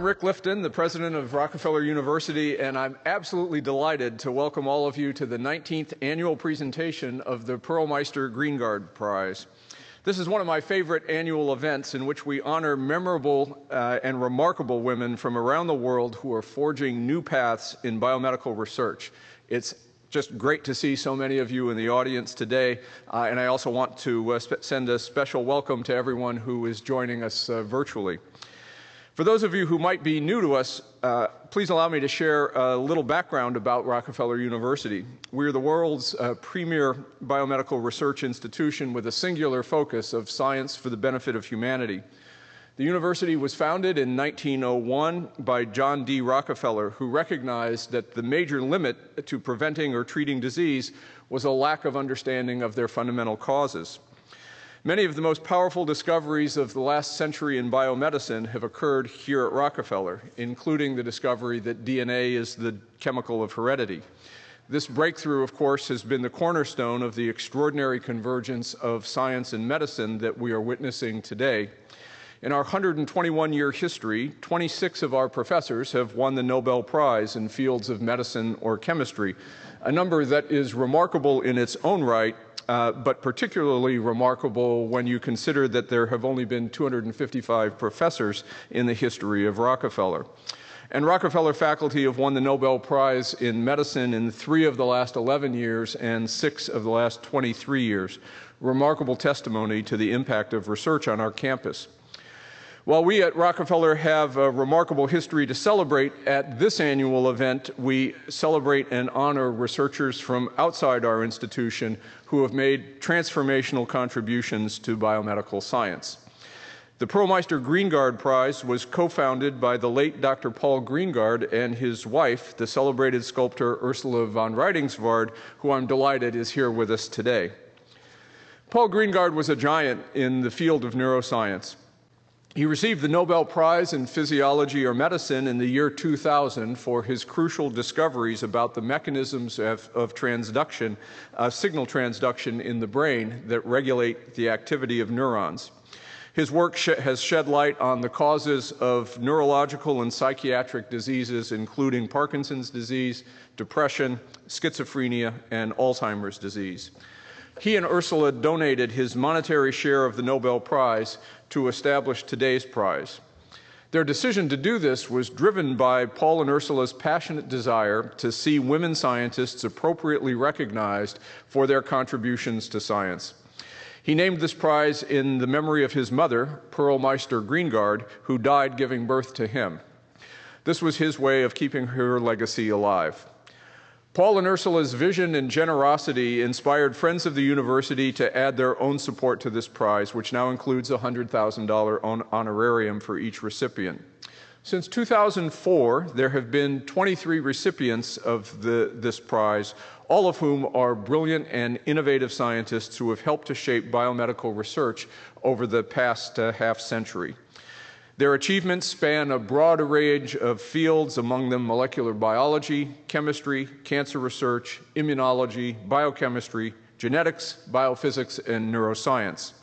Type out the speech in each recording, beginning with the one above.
Rick Lifton, the president of Rockefeller University, and I'm absolutely delighted to welcome all of you to the 19th annual presentation of the Pearl Meister Greengard Prize. This is one of my favorite annual events in which we honor memorable and remarkable women from around the world who are forging new paths in biomedical research. It's just great to see so many of you in the audience today, and I also want to send a special welcome to everyone who is joining us virtually. For those of you who might be new to us, please allow me to share a little background about Rockefeller University. We're the world's premier biomedical research institution with a singular focus of science for the benefit of humanity. The university was founded in 1901 by John D. Rockefeller, who recognized that the major limit to preventing or treating disease was a lack of understanding of their fundamental causes. Many of the most powerful discoveries of the last century in biomedicine have occurred here at Rockefeller, including the discovery that DNA is the chemical of heredity. This breakthrough, of course, has been the cornerstone of the extraordinary convergence of science and medicine that we are witnessing today. In our 121-year history, 26 of our professors have won the Nobel Prize in fields of medicine or chemistry, a number that is remarkable in its own right, but particularly remarkable when you consider that there have only been 255 professors in the history of Rockefeller. And Rockefeller faculty have won the Nobel Prize in medicine in 3 of the last 11 years and 6 of the last 23 years. Remarkable testimony to the impact of research on our campus. While we at Rockefeller have a remarkable history to celebrate, at this annual event, we celebrate and honor researchers from outside our institution who have made transformational contributions to biomedical science. The Pearl Meister Greengard Prize was co-founded by the late Dr. Paul Greengard and his wife, the celebrated sculptor Ursula von Riedingsvard, who I'm delighted is here with us today. Paul Greengard was a giant in the field of neuroscience. He received the Nobel Prize in Physiology or Medicine in the year 2000 for his crucial discoveries about the mechanisms of transduction, signal transduction in the brain that regulate the activity of neurons. His work has shed light on the causes of neurological and psychiatric diseases, including Parkinson's disease, depression, schizophrenia, and Alzheimer's disease. He and Ursula donated his monetary share of the Nobel Prize to establish today's prize. Their decision to do this was driven by Paul and Ursula's passionate desire to see women scientists appropriately recognized for their contributions to science. He named this prize in the memory of his mother, Pearl Meister Greengard, who died giving birth to him. This was his way of keeping her legacy alive. Paul and Ursula's vision and generosity inspired Friends of the University to add their own support to this prize, which now includes a $100,000 honorarium for each recipient. Since 2004, there have been 23 recipients of this prize, all of whom are brilliant and innovative scientists who have helped to shape biomedical research over the past half century. Their achievements span a broad range of fields, among them molecular biology, chemistry, cancer research, immunology, biochemistry, genetics, biophysics, and neuroscience.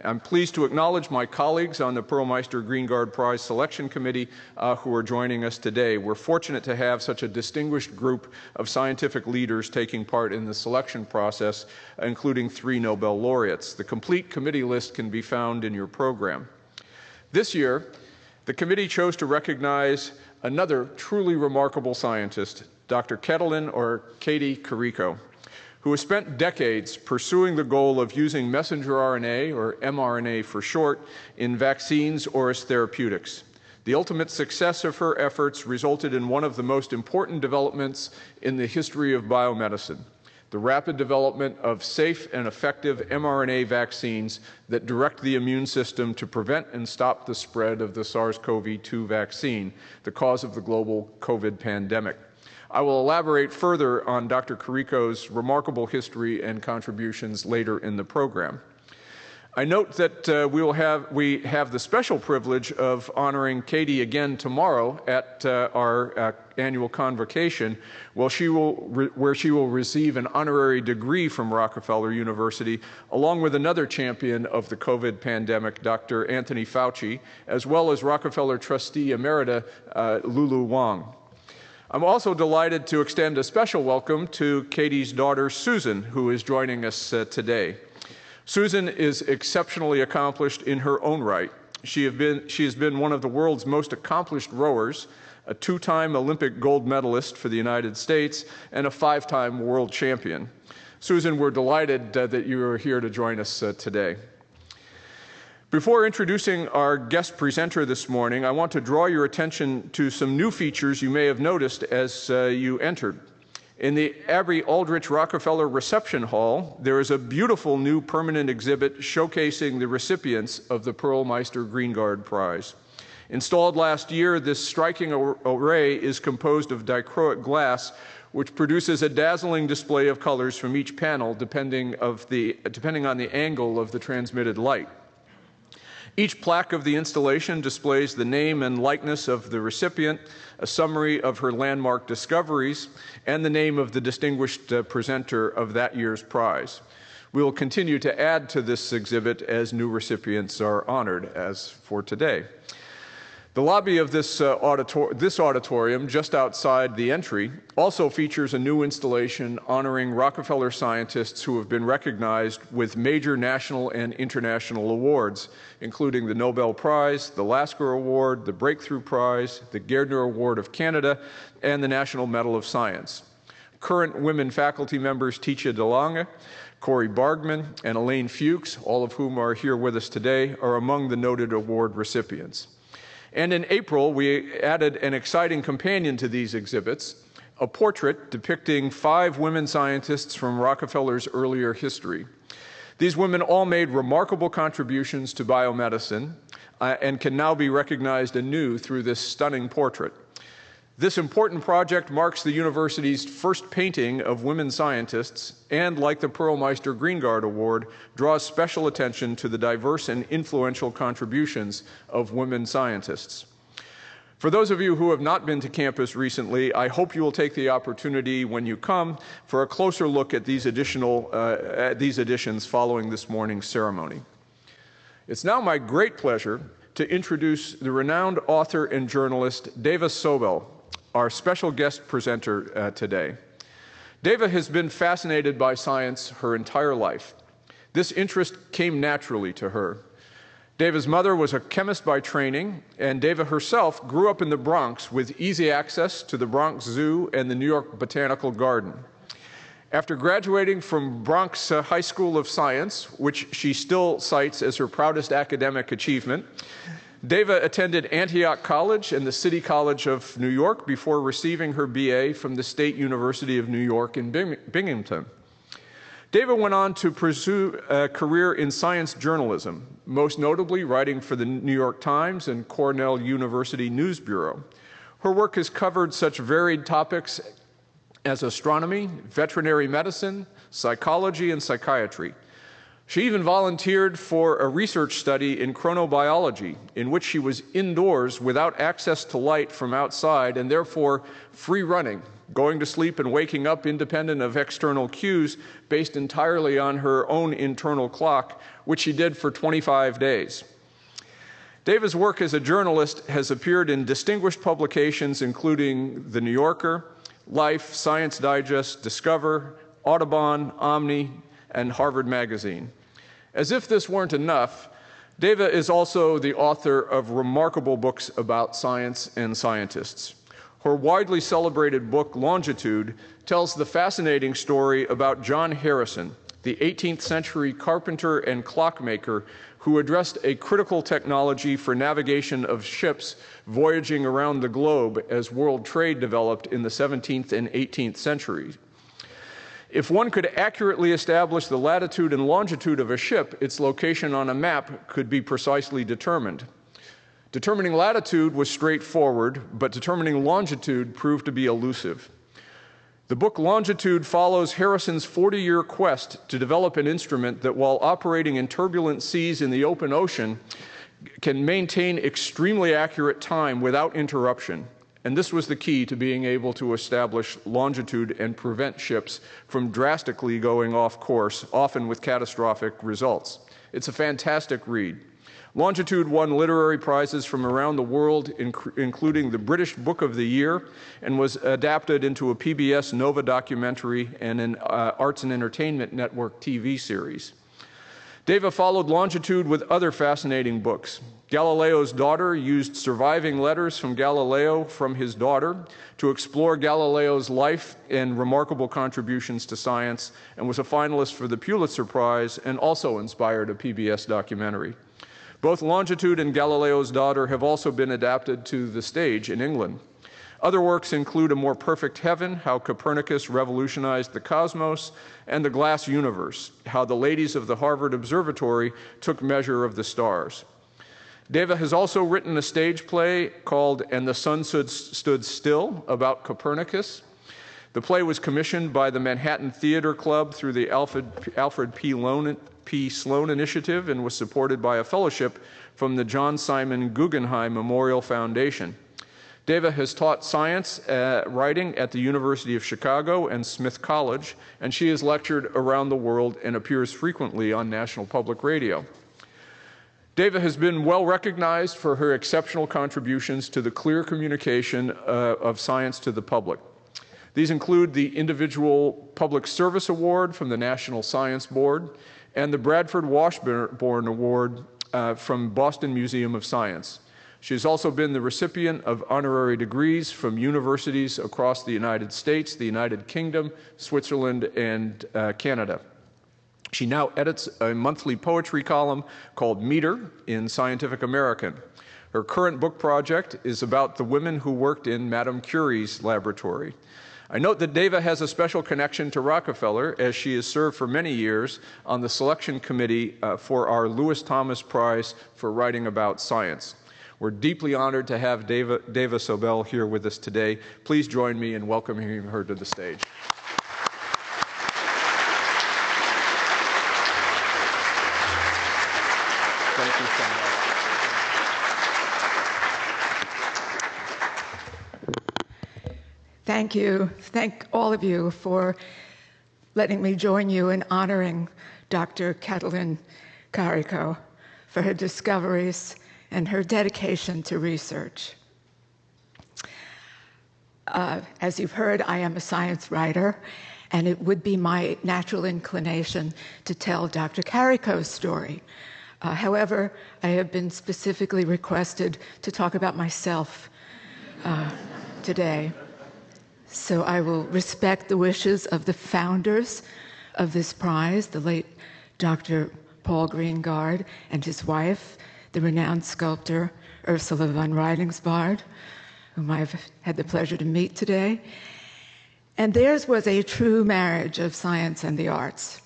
I'm pleased to acknowledge my colleagues on the Pearl Meister Greengard Prize Selection Committee who are joining us today. We're fortunate to have such a distinguished group of scientific leaders taking part in the selection process, including 3 Nobel laureates. The complete committee list can be found in your program. This year, the committee chose to recognize another truly remarkable scientist, Dr. Catalin or Catalin Kurico, who has spent decades pursuing the goal of using messenger RNA, or mRNA for short, in vaccines or as therapeutics. The ultimate success of her efforts resulted in one of the most important developments in the history of biomedicine: the rapid development of safe and effective mRNA vaccines that direct the immune system to prevent and stop the spread of the SARS-CoV-2 vaccine, the cause of the global COVID pandemic. I will elaborate further on Dr. Kurico's remarkable history and contributions later in the program. I note that we have the special privilege of honoring Katie again tomorrow at our annual convocation, where she will receive an honorary degree from Rockefeller University, along with another champion of the COVID pandemic, Dr. Anthony Fauci, as well as Rockefeller trustee Mrna, Lulu Wang. I'm also delighted to extend a special welcome to Katie's daughter, Susan, who is joining us today. Susan is exceptionally accomplished in her own right. She has been one of the world's most accomplished rowers, a two-time Olympic gold medalist for the United States, and a five-time world champion. Susan, we're delighted that you are here to join us today. Before introducing our guest presenter this morning, I want to draw your attention to some new features you may have noticed as you entered. In the Abby Aldrich Rockefeller Reception Hall, there is a beautiful new permanent exhibit showcasing the recipients of the Pearl Meister Greengard Prize. Installed last year, this striking array is composed of dichroic glass, which produces a dazzling display of colors from each panel depending on the angle of the transmitted light. Each plaque of the installation displays the name and likeness of the recipient, a summary of her landmark discoveries, and the name of the distinguished presenter of that year's prize. We will continue to add to this exhibit as new recipients are honored, as for today. The lobby of this auditorium, just outside the entry, also features a new installation honoring Rockefeller scientists who have been recognized with major national and international awards, including the Nobel Prize, the Lasker Award, the Breakthrough Prize, the Gairdner Award of Canada, and the National Medal of Science. Current women faculty members Titia DeLange, Corey Bargman, and Elaine Fuchs, all of whom are here with us today, are among the noted award recipients. And in April, we added an exciting companion to these exhibits, a portrait depicting 5 women scientists from Rockefeller's earlier history. These women all made remarkable contributions to biomedicine and can now be recognized anew through this stunning portrait. This important project marks the university's first painting of women scientists and, like the Pearl Meister Greengard Award, draws special attention to the diverse and influential contributions of women scientists. For those of you who have not been to campus recently, I hope you will take the opportunity when you come for a closer look at these additions following this morning's ceremony. It's now my great pleasure to introduce the renowned author and journalist Dava Sobel, our special guest presenter today. Dava has been fascinated by science her entire life. This interest came naturally to her. Dava's mother was a chemist by training, and Dava herself grew up in the Bronx with easy access to the Bronx Zoo and the New York Botanical Garden. After graduating from Bronx High School of Science, which she still cites as her proudest academic achievement, Dava attended Antioch College and the City College of New York before receiving her BA from the State University of New York in Binghamton. Dava went on to pursue a career in science journalism, most notably writing for the New York Times and Cornell University News Bureau. Her work has covered such varied topics as astronomy, veterinary medicine, psychology, and psychiatry. She even volunteered for a research study in chronobiology, in which she was indoors without access to light from outside and therefore free running, going to sleep and waking up independent of external cues based entirely on her own internal clock, which she did for 25 days. Dava's work as a journalist has appeared in distinguished publications including The New Yorker, Life, Science Digest, Discover, Audubon, Omni, and Harvard Magazine. As if this weren't enough, Dava is also the author of remarkable books about science and scientists. Her widely celebrated book, Longitude, tells the fascinating story about John Harrison, the 18th century carpenter and clockmaker who addressed a critical technology for navigation of ships voyaging around the globe as world trade developed in the 17th and 18th centuries. If one could accurately establish the latitude and longitude of a ship, its location on a map could be precisely determined. Determining latitude was straightforward, but determining longitude proved to be elusive. The book Longitude follows Harrison's 40-year quest to develop an instrument that, while operating in turbulent seas in the open ocean, can maintain extremely accurate time without interruption. And this was the key to being able to establish longitude and prevent ships from drastically going off course, often with catastrophic results. It's a fantastic read. Longitude won literary prizes from around the world, including the British Book of the Year, and was adapted into a PBS Nova documentary and an Arts and Entertainment Network TV series. Dava followed Longitude with other fascinating books. Galileo's Daughter used surviving letters from Galileo from his daughter to explore Galileo's life and remarkable contributions to science, and was a finalist for the Pulitzer Prize and also inspired a PBS documentary. Both Longitude and Galileo's Daughter have also been adapted to the stage in England. Other works include A More Perfect Heaven, How Copernicus Revolutionized the Cosmos, and The Glass Universe, How the Ladies of the Harvard Observatory Took Measure of the Stars. Dava has also written a stage play called And the Sun Stood Still, about Copernicus. The play was commissioned by the Manhattan Theater Club through the Alfred P. Sloan Initiative and was supported by a fellowship from the John Simon Guggenheim Memorial Foundation. Dava has taught science writing at the University of Chicago and Smith College, and she has lectured around the world and appears frequently on National Public Radio. Dava has been well recognized for her exceptional contributions to the clear communication of science to the public. These include the Individual Public Service Award from the National Science Board and the Bradford Washburn Award from Boston Museum of Science. She has also been the recipient of honorary degrees from universities across the United States, the United Kingdom, Switzerland, and Canada. She now edits a monthly poetry column called Meter in Scientific American. Her current book project is about the women who worked in Madame Curie's laboratory. I note that Dava has a special connection to Rockefeller, as she has served for many years on the selection committee for our Lewis Thomas Prize for writing about science. We're deeply honored to have Dava Sobel here with us today. Please join me in welcoming her to the stage. Thank you so much. Thank you. Thank all of you for letting me join you in honoring Dr. Katalin Karikó for her discoveries and her dedication to research. As you've heard, I am a science writer, and it would be my natural inclination to tell Dr. Karikó's story. However, I have been specifically requested to talk about myself today. So I will respect the wishes of the founders of this prize, the late Dr. Paul Greengard and his wife, the renowned sculptor Ursula von Reidungsvard, whom I've had the pleasure to meet today. And theirs was a true marriage of science and the arts.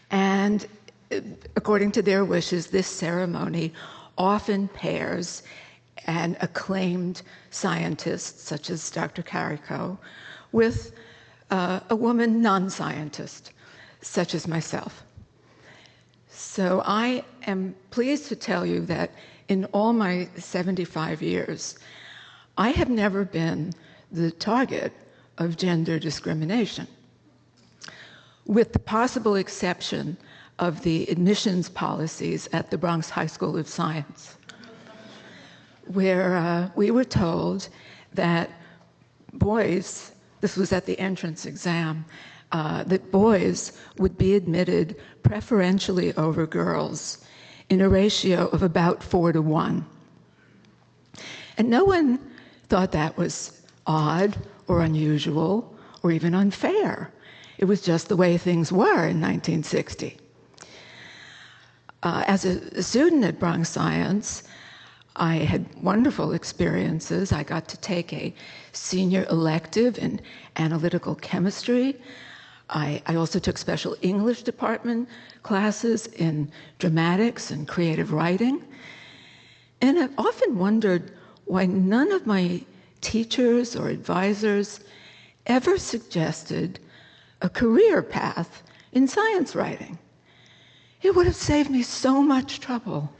And according to their wishes, this ceremony often pairs an acclaimed scientist, such as Dr. Karikó, with a woman non-scientist, such as myself. So I am pleased to tell you that in all my 75 years, I have never been the target of gender discrimination, with the possible exception of the admissions policies at the Bronx High School of Science, where we were told that boys, this was at the entrance exam, that boys would be admitted preferentially over girls in a ratio of about 4-to-1. And no one thought that was odd or unusual or even unfair. It was just the way things were in 1960. As a student at Bronx Science, I had wonderful experiences. I got to take a senior elective in analytical chemistry. I also took special English department classes in dramatics and creative writing. And I've often wondered why none of my teachers or advisors ever suggested a career path in science writing. It would have saved me so much trouble.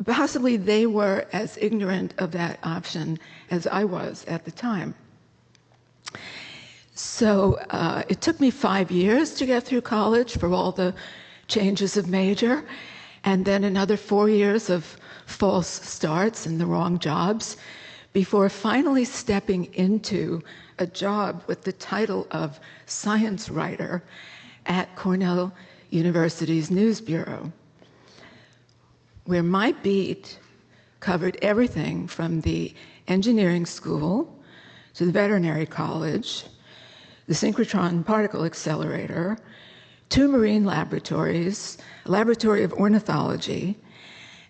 Possibly they were as ignorant of that option as I was at the time. So it took me 5 years to get through college for all the changes of major, and then another 4 years of false starts and the wrong jobs before finally stepping into a job with the title of science writer at Cornell University's News Bureau, where my beat covered everything from the engineering school to the veterinary college, the synchrotron particle accelerator, 2 marine laboratories, a laboratory of ornithology,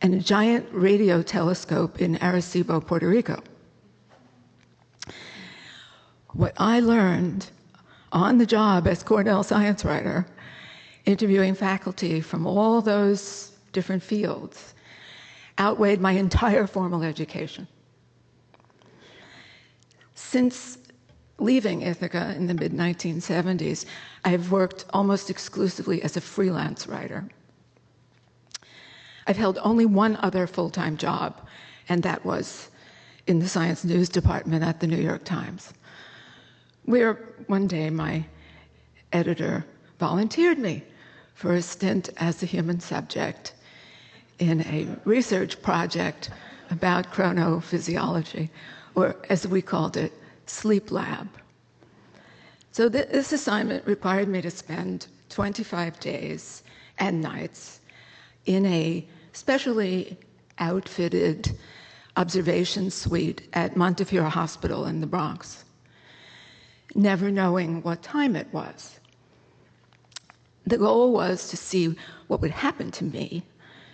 and a giant radio telescope in Arecibo, Puerto Rico. What I learned on the job as Cornell science writer, interviewing faculty from all those different fields, outweighed my entire formal education. Since leaving Ithaca in the mid-1970s, I've worked almost exclusively as a freelance writer. I've held only one other full-time job, and that was in the science news department at the New York Times, where one day my editor volunteered me for a stint as a human subject in a research project about chronophysiology, or as we called it, sleep lab. So this assignment required me to spend 25 days and nights in a specially outfitted observation suite at Montefiore Hospital in the Bronx, never knowing what time it was. The goal was to see what would happen to me,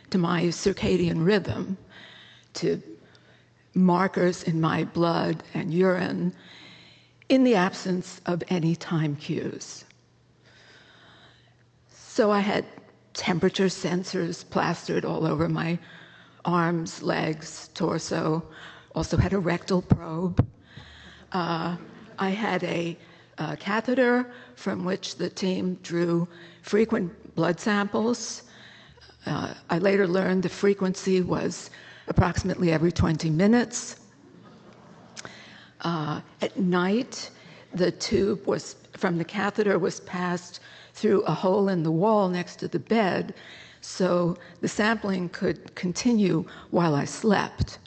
to my circadian rhythm, to markers in my blood and urine, in the absence of any time cues. So I had temperature sensors plastered all over my arms, legs, torso, also had a rectal probe. I had a catheter from which the team drew frequent blood samples. I later learned the frequency was approximately every 20 minutes. At night, the tube from the catheter was passed through a hole in the wall next to the bed, so the sampling could continue while I slept.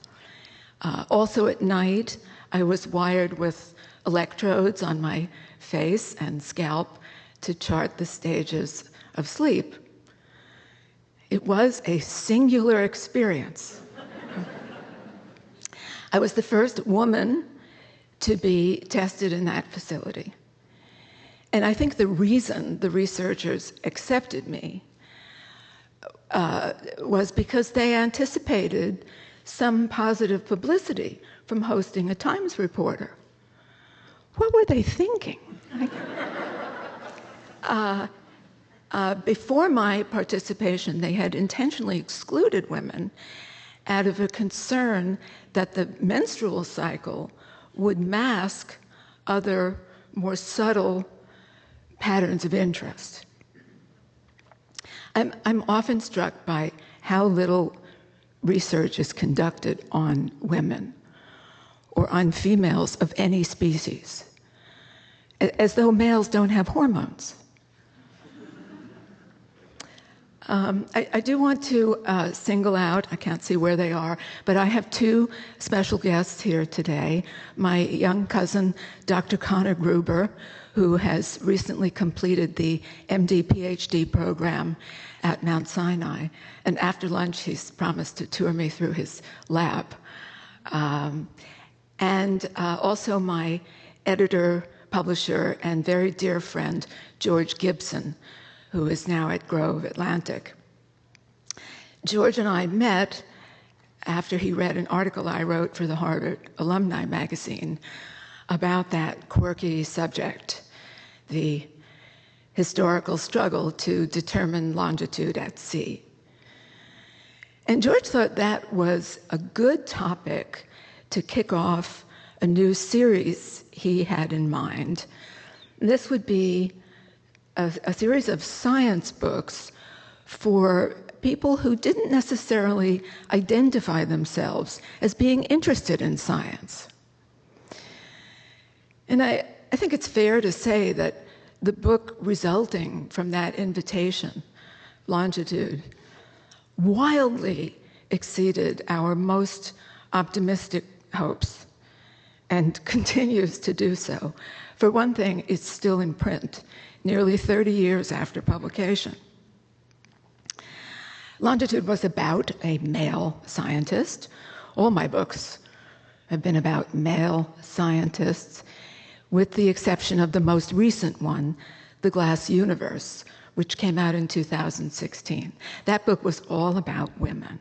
Also at night, I was wired with electrodes on my face and scalp to chart the stages of sleep. It was a singular experience. I was the first woman to be tested in that facility. And I think the reason the researchers accepted me was because they anticipated some positive publicity from hosting a Times reporter. What were they thinking? Before my participation, they had intentionally excluded women out of a concern that the menstrual cycle would mask other, more subtle patterns of interest. I'm often struck by how little research is conducted on women or on females of any species, as though males don't have hormones. I do want to single out, I can't see where they are, but I have 2 special guests here today. My young cousin, Dr. Connor Gruber, who has recently completed the MD PhD program at Mount Sinai. And after lunch, he's promised to tour me through his lab. And also my editor, publisher, and very dear friend, George Gibson, who is now at Grove Atlantic. George and I met after he read an article I wrote for the Harvard Alumni Magazine about that quirky subject, the historical struggle to determine longitude at sea. And George thought that was a good topic to kick off a new series he had in mind. This would be a series of science books for people who didn't necessarily identify themselves as being interested in science. And I think it's fair to say that the book resulting from that invitation, Longitude, wildly exceeded our most optimistic hopes and continues to do so. For one thing, it's still in print, nearly 30 years after publication. Longitude was about a male scientist. All my books have been about male scientists, with the exception of the most recent one, The Glass Universe, which came out in 2016. That book was all about women.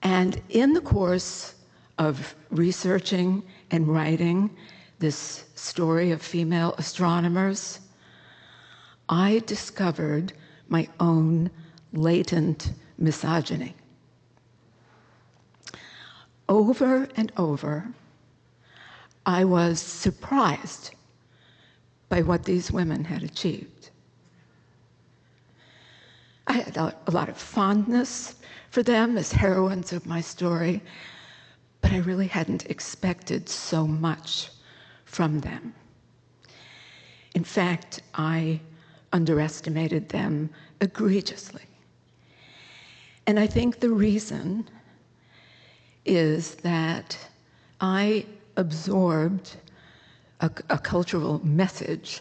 And in the course of researching and writing this story of female astronomers, I discovered my own latent misogyny. Over and over, I was surprised by what these women had achieved. I had a lot of fondness for them as heroines of my story, but I really hadn't expected so much from them. In fact, I underestimated them egregiously. And I think the reason is that I absorbed a cultural message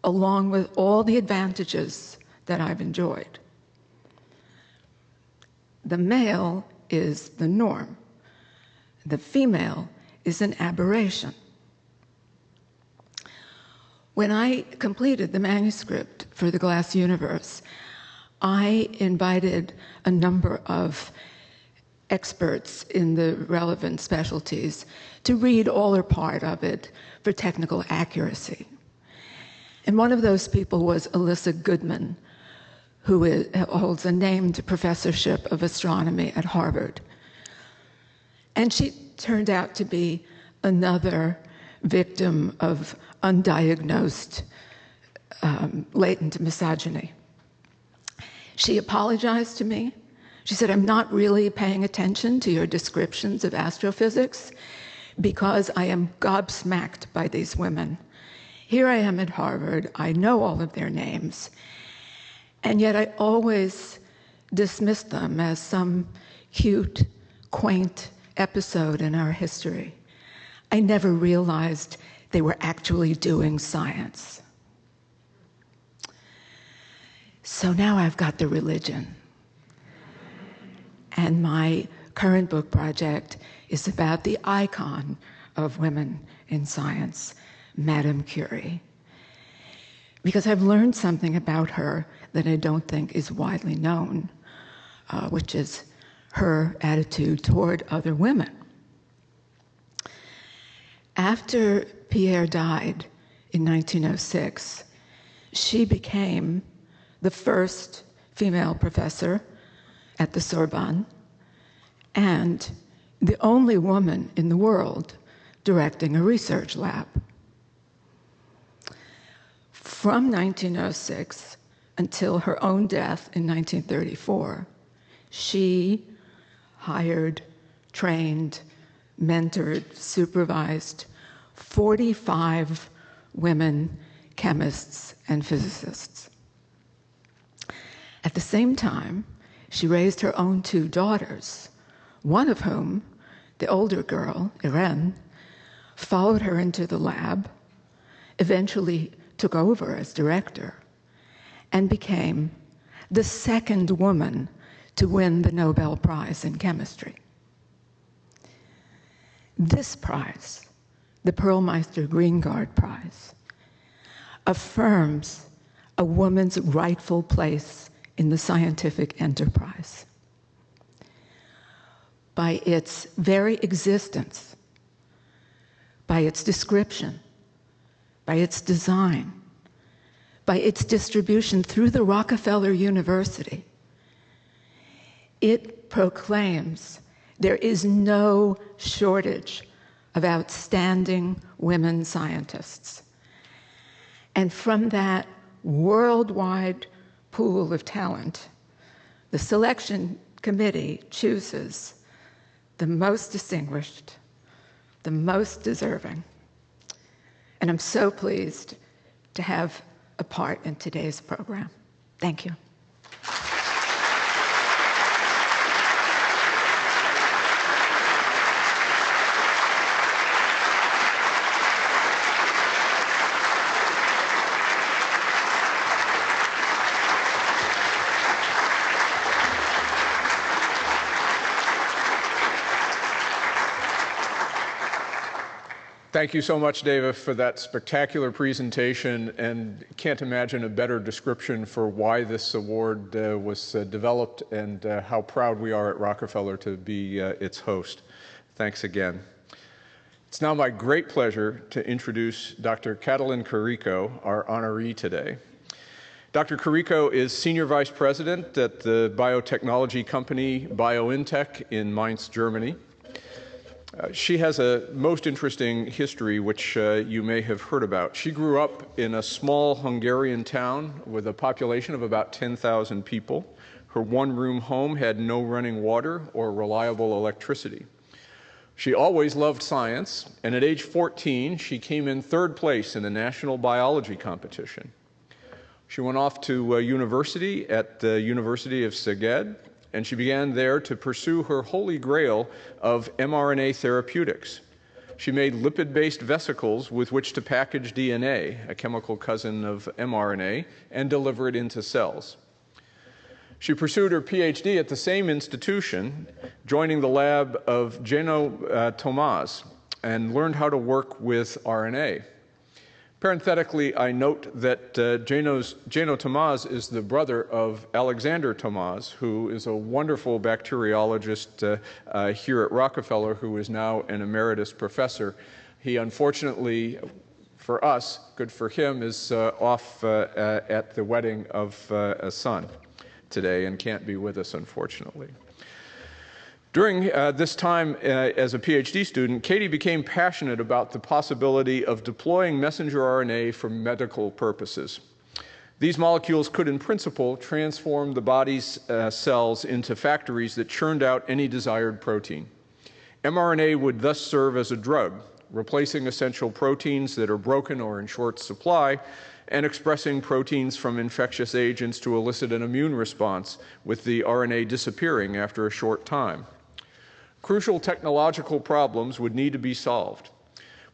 along with all the advantages that I've enjoyed. The male is the norm. The female is an aberration. When I completed the manuscript for The Glass Universe, I invited a number of experts in the relevant specialties to read all or part of it for technical accuracy. And one of those people was Alyssa Goodman, who holds a named professorship of astronomy at Harvard. And she turned out to be another victim of undiagnosed latent misogyny. She apologized to me. She said, "I'm not really paying attention to your descriptions of astrophysics because I am gobsmacked by these women. Here I am at Harvard. I know all of their names. And yet I always dismissed them as some cute, quaint episode in our history. I never realized they were actually doing science." So now I've got the religion. And my current book project is about the icon of women in science, Madame Curie. Because I've learned something about her that I don't think is widely known, which is her attitude toward other women. After Pierre died in 1906, she became the first female professor at the Sorbonne and the only woman in the world directing a research lab. From 1906 until her own death in 1934, she hired, trained, mentored, supervised 45 women chemists and physicists. At the same time, she raised her own 2 daughters, one of whom, the older girl, Irene, followed her into the lab, eventually took over as director, and became the second woman to win the Nobel Prize in chemistry. This prize, the Pearl Meister Greengard Prize, affirms a woman's rightful place in the scientific enterprise. By its very existence, by its description, by its design, by its distribution through the Rockefeller University, it proclaims There is no shortage of outstanding women scientists. And from that worldwide pool of talent, the selection committee chooses the most distinguished, the most deserving. And I'm so pleased to have a part in today's program. Thank you. Thank you so much, Dava, for that spectacular presentation, and can't imagine a better description for why this award was developed and how proud we are at Rockefeller to be its host. Thanks again. It's now my great pleasure to introduce Dr. Catalin Kurico, our honoree today. Dr. Kurico is Senior Vice President at the biotechnology company BioNTech in Mainz, Germany. She has a most interesting history, which you may have heard about. She grew up in a small Hungarian town with a population of about 10,000 people. Her one-room home had no running water or reliable electricity. She always loved science, and at age 14, she came in third place in a national biology competition. She went off to university at the University of Szeged, and she began there to pursue her holy grail of mRNA therapeutics. She made lipid-based vesicles with which to package DNA, a chemical cousin of mRNA, and deliver it into cells. She pursued her PhD at the same institution, joining the lab of Jeno Tomás, and learned how to work with RNA. Parenthetically, I note that Jeno Tomás is the brother of Alexander Tomás, who is a wonderful bacteriologist here at Rockefeller, who is now an emeritus professor. He unfortunately, for us, good for him, is off at the wedding of a son today and can't be with us, unfortunately. During this time as a PhD student, Katie became passionate about the possibility of deploying messenger RNA for medical purposes. These molecules could, in principle, transform the body's cells into factories that churned out any desired protein. mRNA would thus serve as a drug, replacing essential proteins that are broken or in short supply, and expressing proteins from infectious agents to elicit an immune response, with the RNA disappearing after a short time. Crucial technological problems would need to be solved.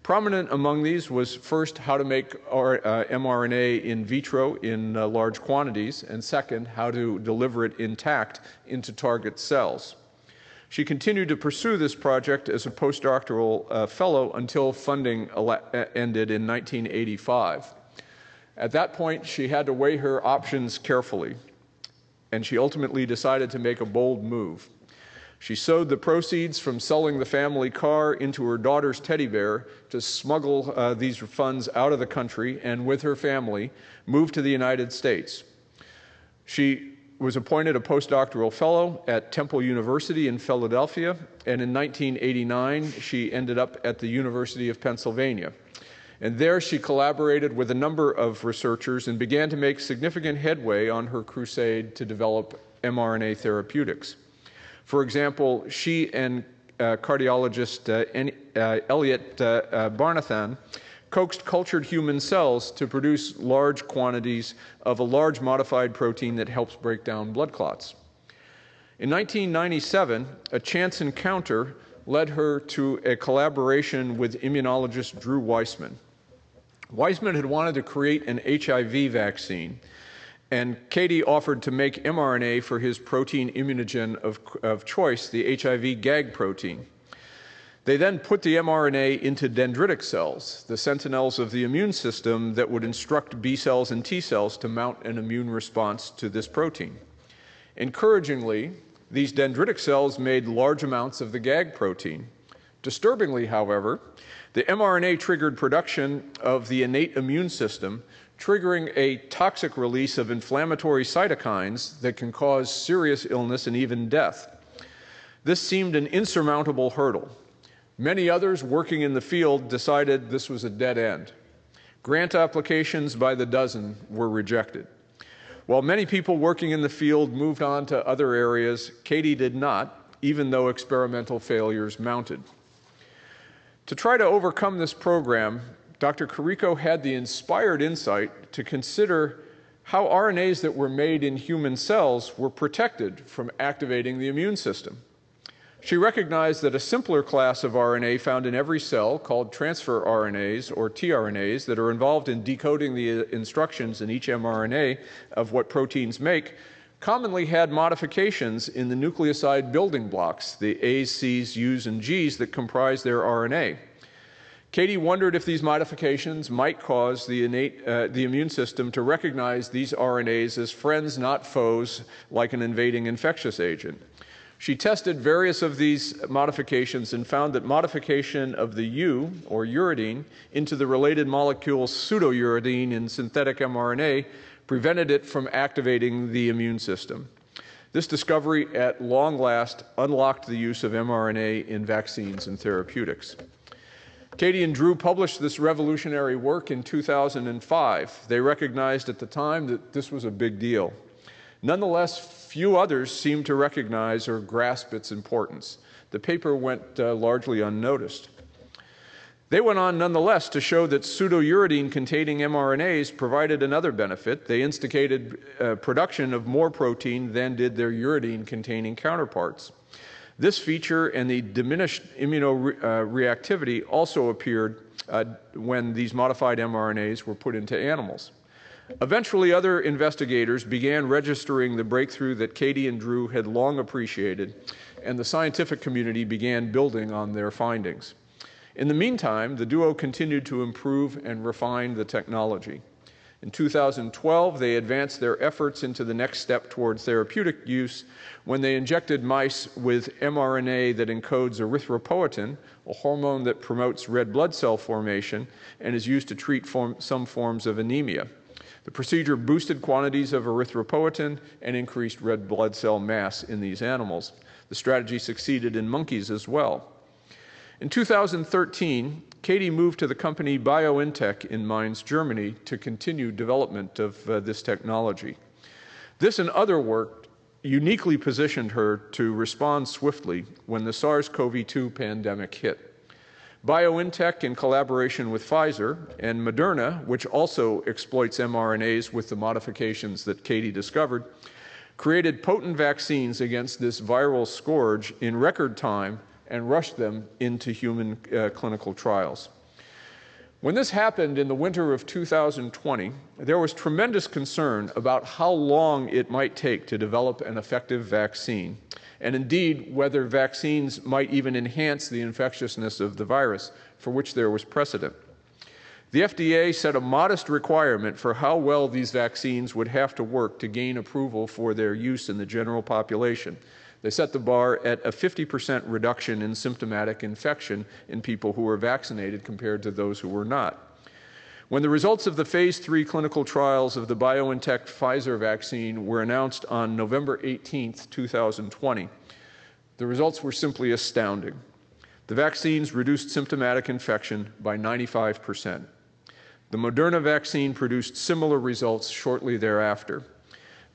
Prominent among these was first how to make mRNA in vitro in large quantities, and second, how to deliver it intact into target cells. She continued to pursue this project as a postdoctoral fellow until funding ended in 1985. At that point, she had to weigh her options carefully, and she ultimately decided to make a bold move. She sewed the proceeds from selling the family car into her daughter's teddy bear to smuggle these funds out of the country, and with her family, moved to the United States. She was appointed a postdoctoral fellow at Temple University in Philadelphia, and in 1989, she ended up at the University of Pennsylvania. And there she collaborated with a number of researchers and began to make significant headway on her crusade to develop mRNA therapeutics. For example, she and cardiologist Elliot Barnathan coaxed cultured human cells to produce large quantities of a large modified protein that helps break down blood clots. In 1997, a chance encounter led her to a collaboration with immunologist Drew Weissman. Weissman had wanted to create an HIV vaccine, and Katie offered to make mRNA for his protein immunogen of choice, the HIV gag protein. They then put the mRNA into dendritic cells, the sentinels of the immune system that would instruct B cells and T cells to mount an immune response to this protein. Encouragingly, these dendritic cells made large amounts of the gag protein. Disturbingly, however, the mRNA triggered production of the innate immune system, triggering a toxic release of inflammatory cytokines that can cause serious illness and even death. This seemed an insurmountable hurdle. Many others working in the field decided this was a dead end. Grant applications by the dozen were rejected. While many people working in the field moved on to other areas, Katie did not, even though experimental failures mounted. To try to overcome this program, Dr. Kurico had the inspired insight to consider how RNAs that were made in human cells were protected from activating the immune system. She recognized that a simpler class of RNA found in every cell, called transfer RNAs or tRNAs, that are involved in decoding the instructions in each mRNA of what proteins make, commonly had modifications in the nucleoside building blocks, the A's, C's, U's, and G's that comprise their RNA. Katie wondered if these modifications might cause the immune system to recognize these RNAs as friends, not foes, like an invading infectious agent. She tested various of these modifications and found that modification of the U, or uridine, into the related molecule pseudouridine in synthetic mRNA prevented it from activating the immune system. This discovery, at long last, unlocked the use of mRNA in vaccines and therapeutics. Katie and Drew published this revolutionary work in 2005. They recognized at the time that this was a big deal. Nonetheless, few others seemed to recognize or grasp its importance. The paper went largely unnoticed. They went on nonetheless to show that pseudouridine-containing mRNAs provided another benefit. They instigated production of more protein than did their uridine-containing counterparts. This feature and the diminished immunoreactivity also appeared when these modified mRNAs were put into animals. Eventually, other investigators began registering the breakthrough that Katie and Drew had long appreciated, and the scientific community began building on their findings. In the meantime, the duo continued to improve and refine the technology. In 2012, they advanced their efforts into the next step towards therapeutic use when they injected mice with mRNA that encodes erythropoietin, a hormone that promotes red blood cell formation and is used to treat some forms of anemia. The procedure boosted quantities of erythropoietin and increased red blood cell mass in these animals. The strategy succeeded in monkeys as well. In 2013, Katie moved to the company BioNTech in Mainz, Germany, to continue development of this technology. This and other work uniquely positioned her to respond swiftly when the SARS-CoV-2 pandemic hit. BioNTech, in collaboration with Pfizer, and Mrna, which also exploits mRNAs with the modifications that Katie discovered, created potent vaccines against this viral scourge in record time and rushed them into human clinical trials. When this happened in the winter of 2020, there was tremendous concern about how long it might take to develop an effective vaccine, and indeed whether vaccines might even enhance the infectiousness of the virus, for which there was precedent. The FDA set a modest requirement for how well these vaccines would have to work to gain approval for their use in the general population. They set the bar at a 50% reduction in symptomatic infection in people who were vaccinated compared to those who were not. When the results of the phase 3 clinical trials of the BioNTech Pfizer vaccine were announced on November 18, 2020, the results were simply astounding. The vaccines reduced symptomatic infection by 95%. The Mrna vaccine produced similar results shortly thereafter.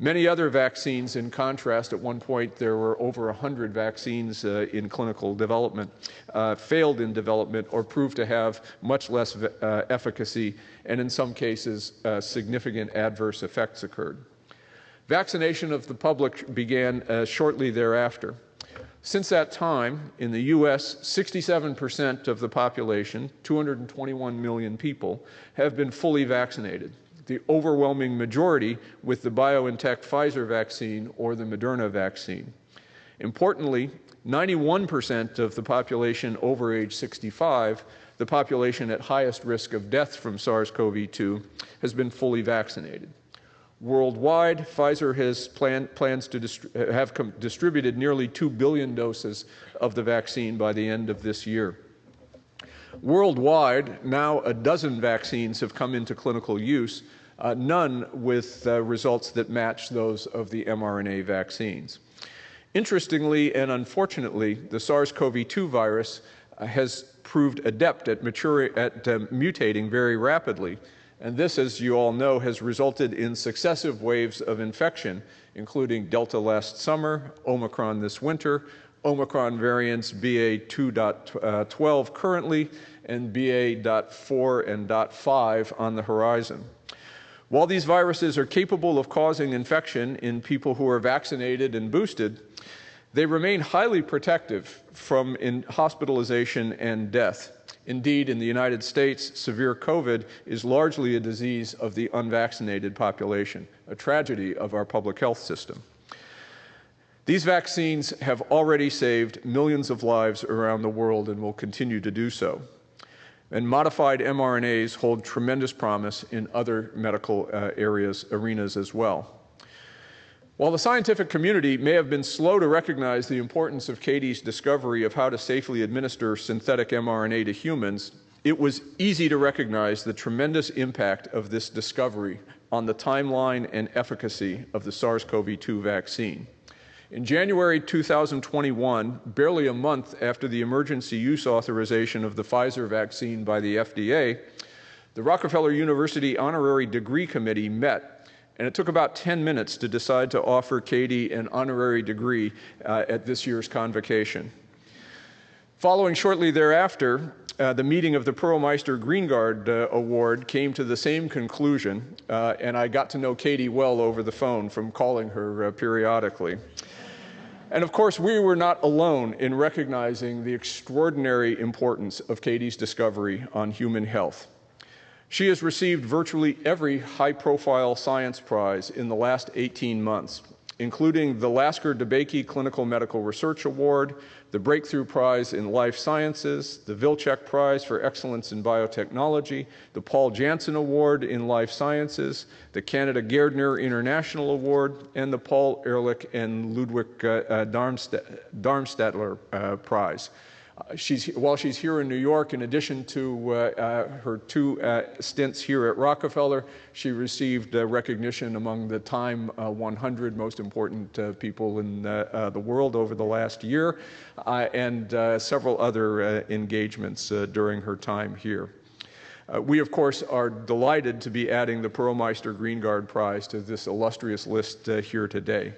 Many other vaccines, in contrast, at one point there were over 100 vaccines in clinical development, failed in development or proved to have much less efficacy, and in some cases significant adverse effects occurred. Vaccination of the public began shortly thereafter. Since that time, in the US, 67% of the population, 221 million people, have been fully vaccinated. The overwhelming majority with the BioNTech Pfizer vaccine or the Mrna vaccine. Importantly, 91% of the population over age 65, the population at highest risk of death from SARS-CoV-2, has been fully vaccinated. Worldwide, Pfizer has plans to have distributed nearly 2 billion doses of the vaccine by the end of this year. Worldwide, now a dozen vaccines have come into clinical use, none with results that match those of the mRNA vaccines. Interestingly and unfortunately, the SARS-CoV-2 virus has proved adept at mutating very rapidly. And this, as you all know, has resulted in successive waves of infection, including Delta last summer, Omicron this winter, Omicron variants BA.2.12 currently, and BA.4 and .5 on the horizon. While these viruses are capable of causing infection in people who are vaccinated and boosted, they remain highly protective from hospitalization and death. Indeed, in the United States, severe COVID is largely a disease of the unvaccinated population, a tragedy of our public health system. These vaccines have already saved millions of lives around the world and will continue to do so. And modified mRNAs hold tremendous promise in other medical arenas as well. While the scientific community may have been slow to recognize the importance of Katie's discovery of how to safely administer synthetic mRNA to humans, it was easy to recognize the tremendous impact of this discovery on the timeline and efficacy of the SARS-CoV-2 vaccine. In January 2021, barely a month after the emergency use authorization of the Pfizer vaccine by the FDA, the Rockefeller University Honorary Degree Committee met, and it took about 10 minutes to decide to offer Katie an honorary degree at this year's convocation. Following shortly thereafter, the meeting of the Pearl Meister Greengard Award came to the same conclusion, and I got to know Katie well over the phone from calling her periodically. And of course, we were not alone in recognizing the extraordinary importance of Katie's discovery on human health. She has received virtually every high-profile science prize in the last 18 months, including the Lasker-DeBakey Clinical Medical Research Award, the Breakthrough Prize in Life Sciences, the Vilcek Prize for Excellence in Biotechnology, the Paul Janssen Award in Life Sciences, the Canada Gairdner International Award, and the Paul Ehrlich and Ludwig Darmstadtler Prize. While she's here in New York, in addition to her 2 stints here at Rockefeller, she received recognition among the Time 100 most important people in the world over the last year, and several other engagements during her time here. We, of course, are delighted to be adding the Pearl Meister Greengard Prize to this illustrious list here today.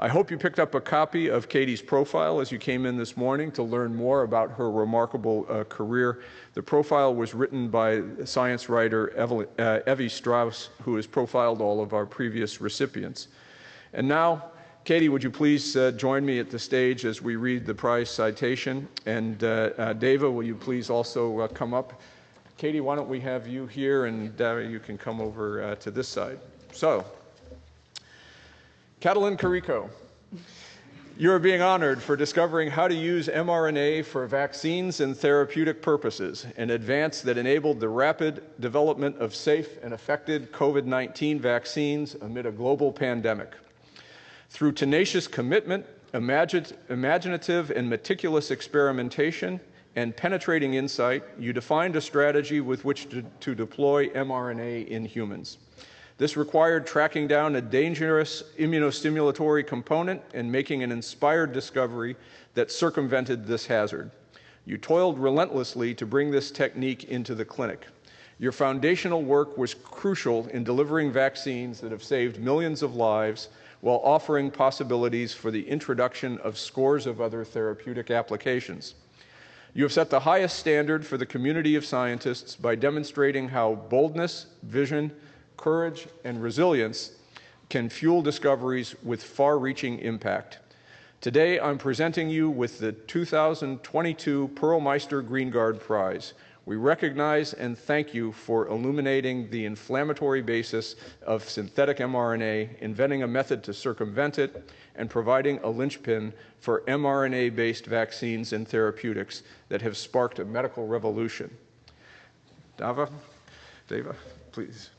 I hope you picked up a copy of Katie's profile as you came in this morning to learn more about her remarkable career. The profile was written by science writer Evie Strauss, who has profiled all of our previous recipients. And now, Katie, would you please join me at the stage as we read the prize citation? And Dava, will you please also come up? Katie, why don't we have you here, and Dava, you can come over to this side. So, Catalin Kurico, you are being honored for discovering how to use mRNA for vaccines and therapeutic purposes, an advance that enabled the rapid development of safe and effective COVID-19 vaccines amid a global pandemic. Through tenacious commitment, imaginative and meticulous experimentation, and penetrating insight, you defined a strategy with which to deploy mRNA in humans. This required tracking down a dangerous immunostimulatory component and making an inspired discovery that circumvented this hazard. You toiled relentlessly to bring this technique into the clinic. Your foundational work was crucial in delivering vaccines that have saved millions of lives while offering possibilities for the introduction of scores of other therapeutic applications. You have set the highest standard for the community of scientists by demonstrating how boldness, vision, courage, and resilience can fuel discoveries with far-reaching impact. Today, I'm presenting you with the 2022 Pearl Meister Greengard Prize. We recognize and thank you for illuminating the inflammatory basis of synthetic mRNA, inventing a method to circumvent it, and providing a linchpin for mRNA-based vaccines and therapeutics that have sparked a medical revolution. Dava, please.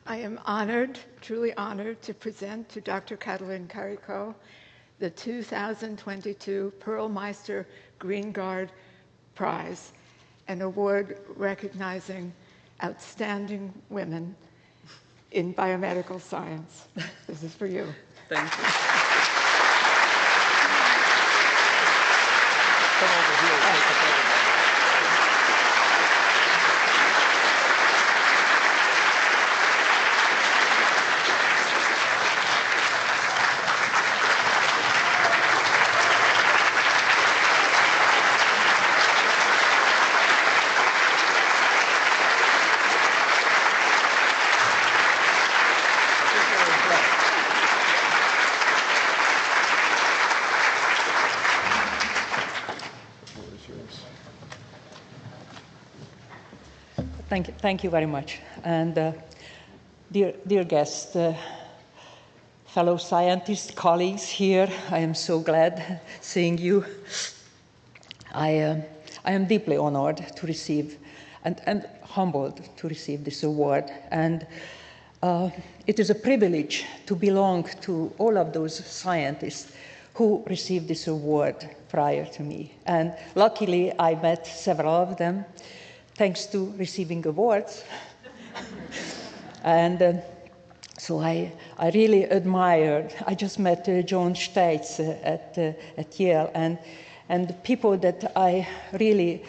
I am honored, truly honored, to present to Dr. Katalin Karikó the 2022 Pearl Meister Greengard Prize, an award recognizing outstanding women in biomedical science. This is for you. Thank you. Come over here and take the photograph. Thank you very much. And dear guests, fellow scientists, colleagues here, I am so glad seeing you. I am deeply honored to receive and humbled to receive this award. And it is a privilege to belong to all of those scientists who received this award prior to me. And luckily, I met several of them, thanks to receiving awards. And so I really admired. I just met John Steitz at Yale, and people that I really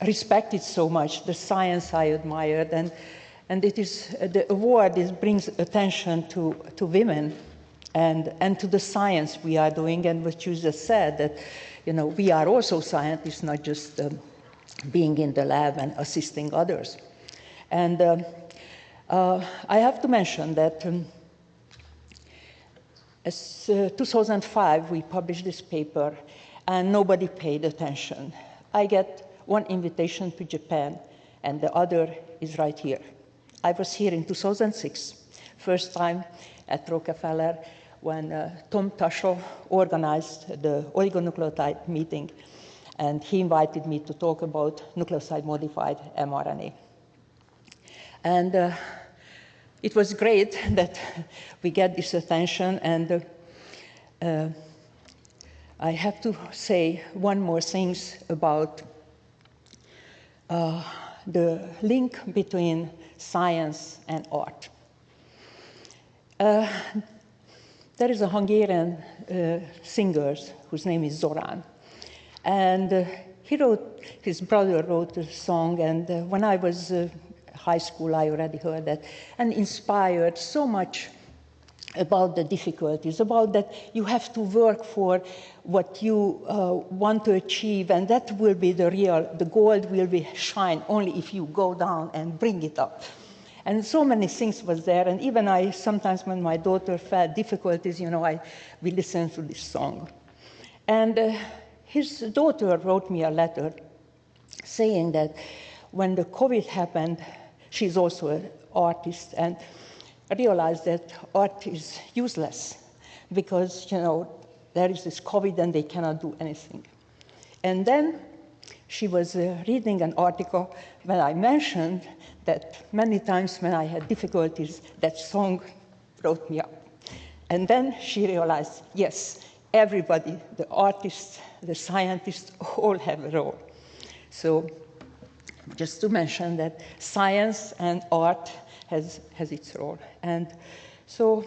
respected so much, the science I admired, and it is the award brings attention to women and to the science we are doing, and what you just said, that we are also scientists, not just being in the lab and assisting others. And I have to mention that as 2005, we published this paper, and nobody paid attention. I get one invitation to Japan, and the other is right here. I was here in 2006, first time at Rockefeller, when Tom Tushel organized the oligonucleotide meeting, and he invited me to talk about nucleoside-modified mRNA. And it was great that we get this attention, and I have to say one more thing about the link between science and art. There is a Hungarian singer whose name is Zoran. And his brother wrote a song, and when I was high school, I already heard that, and inspired so much about the difficulties, about that you have to work for what you want to achieve, and that will be the gold will be shine only if you go down and bring it up. And so many things was there, and even sometimes when my daughter felt difficulties, we listened to this song. And his daughter wrote me a letter saying that when the COVID happened, she's also an artist, and realized that art is useless because, there is this COVID and they cannot do anything. And then she was reading an article when I mentioned that many times when I had difficulties, that song brought me up. And then she realized, yes, everybody, the artists, the scientists, all have a role. So just to mention that science and art has its role. And so,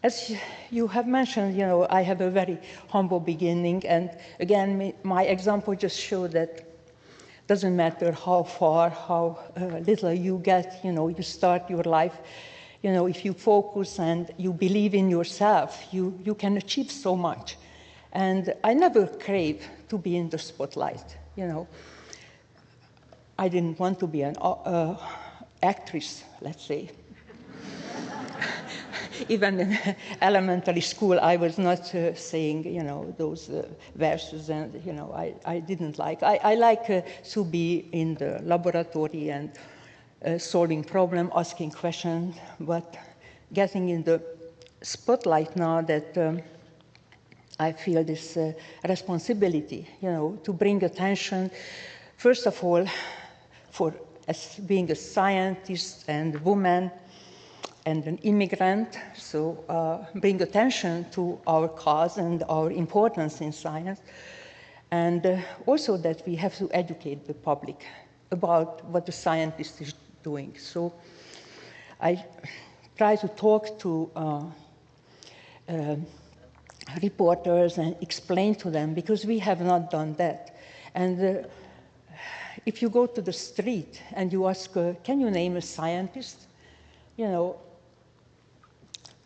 as you have mentioned, I have a very humble beginning, and again, my example just showed that doesn't matter how far, how little you get, you start your life, if you focus and you believe in yourself, you can achieve so much. And I never crave to be in the spotlight, I didn't want to be an actress, let's say. Even in elementary school, I was not saying, those verses, and, I didn't like. I like to be in the laboratory and solving problems, asking questions, but getting in the spotlight now that I feel this responsibility, to bring attention, first of all, as being a scientist and woman and an immigrant, so bring attention to our cause and our importance in science, and also that we have to educate the public about what the scientist is doing. So I try to talk to reporters and explain to them, because we have not done that. And if you go to the street and you ask, can you name a scientist? You know,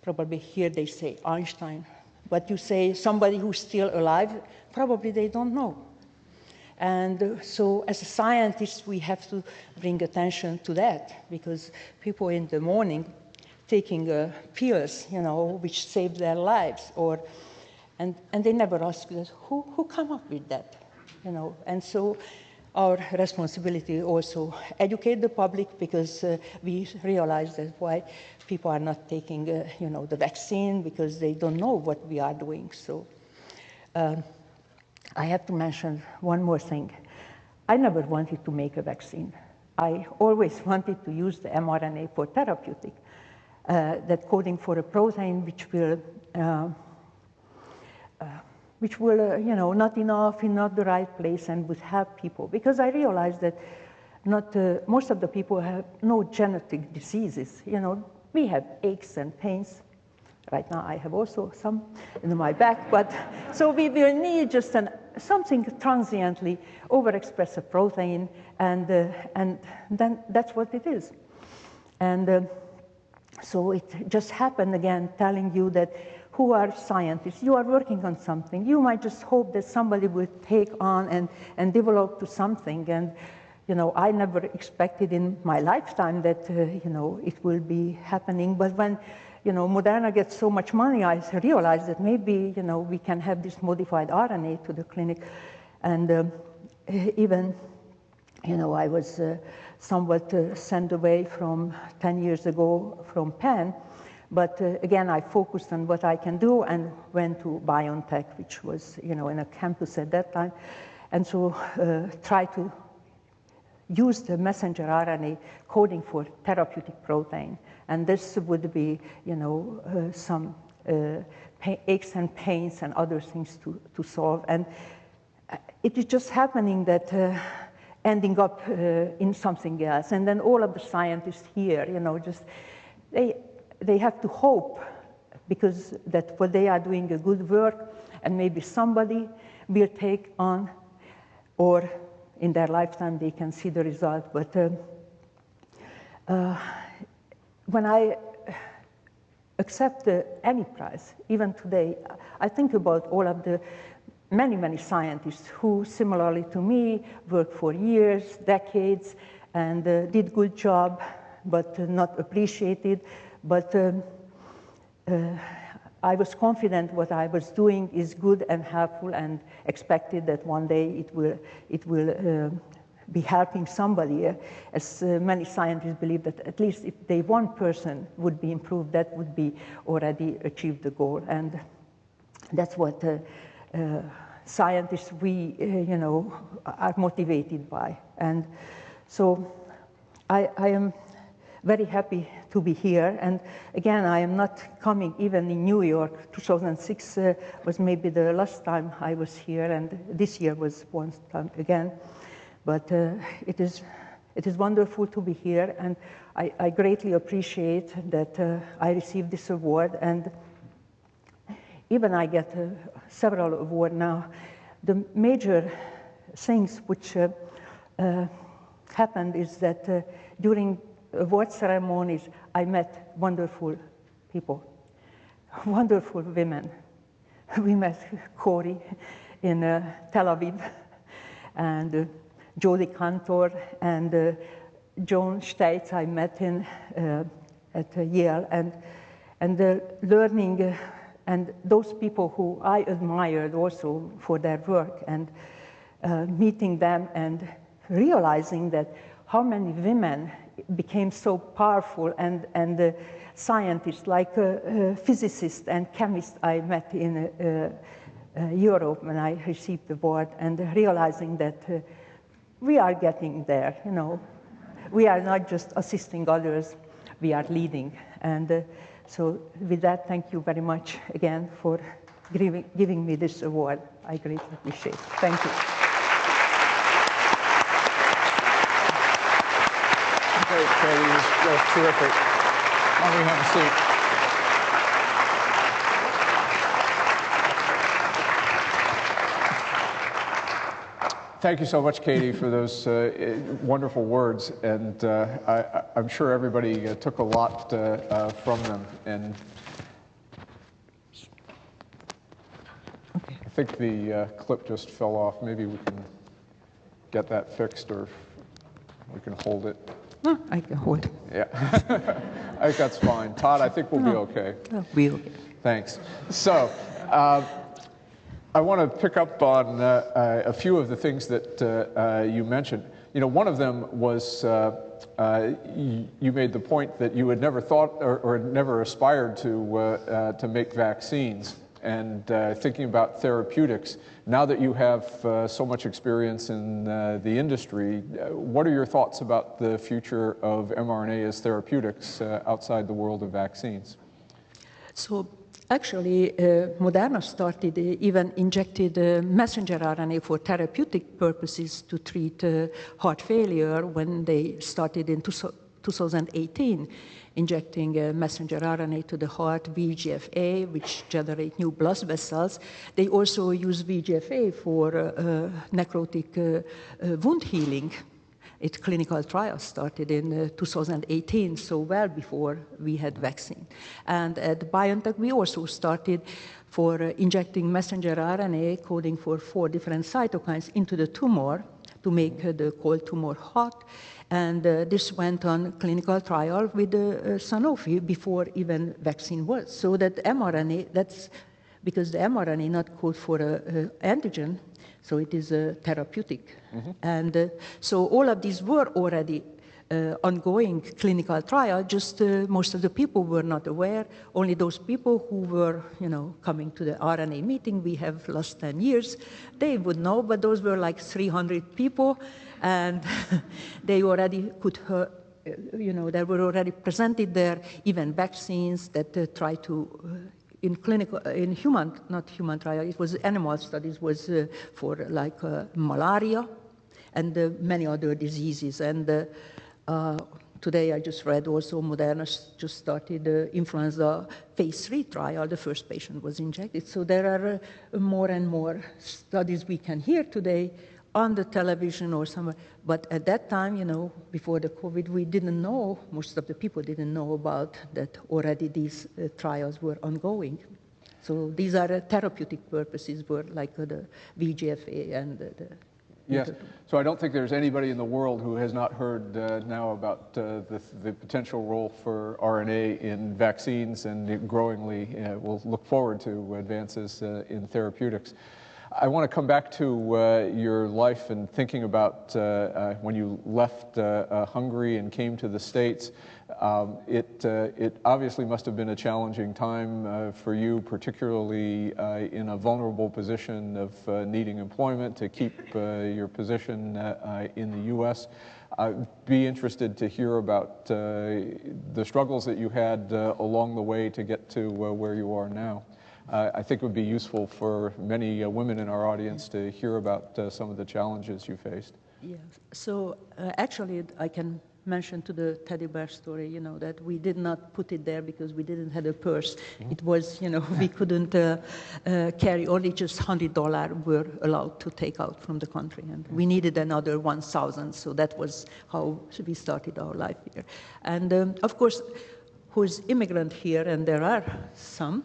probably here they say Einstein, but you say somebody who's still alive, probably they don't know. And so as a scientist, we have to bring attention to that, because people in the morning taking pills, you know, which save their lives, and they never ask us, who come up with that, you know? And so our responsibility also educate the public, because we realize that why people are not taking, you know, the vaccine, because they don't know what we are doing. So I have to mention one more thing. I never wanted to make a vaccine. I always wanted to use the mRNA for therapeutic, that coding for a protein which will, you know, not enough, in not the right place, and would help people. Because I realized that not most of the people have no genetic diseases. You know, we have aches and pains. Right now, I have also some in my back, but so we will need just something transiently overexpress a protein, and then that's what it is. And so it just happened again, telling you that who are scientists, you are working on something. You might just hope that somebody will take on and develop to something. And you know, I never expected in my lifetime that you know, it will be happening. But when you know, Mrna gets so much money, I realized that maybe, you know, we can have this modified RNA to the clinic. And even, you know, I was somewhat sent away from 10 years ago from Penn. But again, I focused on what I can do and went to BioNTech, which was, you know, in a campus at that time. And so try to use the messenger RNA coding for therapeutic protein. And this would be, you know, some aches and pains and other things to solve. And it is just happening that ending up in something else. And then all of the scientists here, you know, just, they have to hope, because that what they are doing a good work, and maybe somebody will take on, or in their lifetime they can see the result. But when I accept any prize, even today, I think about all of the many scientists who, similarly to me, worked for years, decades, and did good job, but not appreciated. But I was confident what I was doing is good and helpful, and expected that one day it will be helping somebody. As many scientists believe that at least if one person would be improved, that would be already achieved the goal. And that's what scientists, we, you know, are motivated by. And so I am very happy to be here. And again, I am not coming even in New York. 2006 was maybe the last time I was here, and this year was one time again. But it is wonderful to be here, and I greatly appreciate that I received this award. And even I get several awards now. The major things which happened is that during award ceremonies, I met wonderful people, wonderful women. We met Corey in Tel Aviv, and Jodie Cantor, and Joan Steitz I met at Yale, and learning, and those people who I admired also for their work, and meeting them and realizing that how many women became so powerful, and scientists like physicists and chemists I met in Europe when I received the award, and realizing that we are getting there, you know. We are not just assisting others, we are leading. And so with that, thank you very much again for giving me this award. I greatly appreciate it. Thank you. Great, Katie. That's terrific. Why don't we have a seat? Thank you so much, Katie, for those wonderful words, and I'm sure everybody took a lot from them. And I think the clip just fell off. Maybe we can get that fixed, or we can hold it. No, I can hold it. Yeah, I think that's fine. Todd, I think we'll be okay. We'll be okay. Thanks. So, I want to pick up on a few of the things that you mentioned. You know, one of them was you made the point that you had never thought or had never aspired to make vaccines. And thinking about therapeutics, now that you have so much experience in the industry, what are your thoughts about the future of mRNA as therapeutics outside the world of vaccines? So actually, Mrna started even injected messenger RNA for therapeutic purposes to treat heart failure when they started in 2018. Injecting messenger RNA to the heart, VEGF-A, which generate new blood vessels. They also use VEGF-A for necrotic wound healing. Its clinical trial started in 2018, so well before we had vaccine. And at BioNTech, we also started for injecting messenger RNA coding for 4 different cytokines into the tumor to make the cold tumor hot. And this went on clinical trial with Sanofi before even vaccine was. So that mRNA, that's because the mRNA not code for antigen, so it is a therapeutic. Mm-hmm. And so all of these were already ongoing clinical trial, just most of the people were not aware. Only those people who were, coming to the RNA meeting we have last 10 years, they would know, but those were like 300 people, and they already could, they were already presented there, even vaccines that try to, in human, not human trial, it was animal studies, was for like malaria and many other diseases. And today I just read also Moderna just started influenza phase 3 trial. The first patient was injected. So there are more and more studies we can hear today on the television or somewhere. But at that time, before the COVID, we didn't know, most of the people didn't know about that already these trials were ongoing. So these are therapeutic purposes, were like the VEGF-A and the Yes, so I don't think there's anybody in the world who has not heard now about the potential role for RNA in vaccines, and growingly we'll look forward to advances in therapeutics. I want to come back to your life and thinking about when you left Hungary and came to the States. It obviously must have been a challenging time for you, particularly in a vulnerable position of needing employment to keep your position in the U.S. I'd be interested to hear about the struggles that you had along the way to get to where you are now. I think it would be useful for many women in our audience to hear about some of the challenges you faced. Yes. So actually, I can mention to the teddy bear story, that we did not put it there because we didn't have a purse. Mm-hmm. It was, we couldn't carry, only just $100 were allowed to take out from the country. And we needed another 1,000, so that was how we started our life here. And of course, who's immigrant here, and there are some,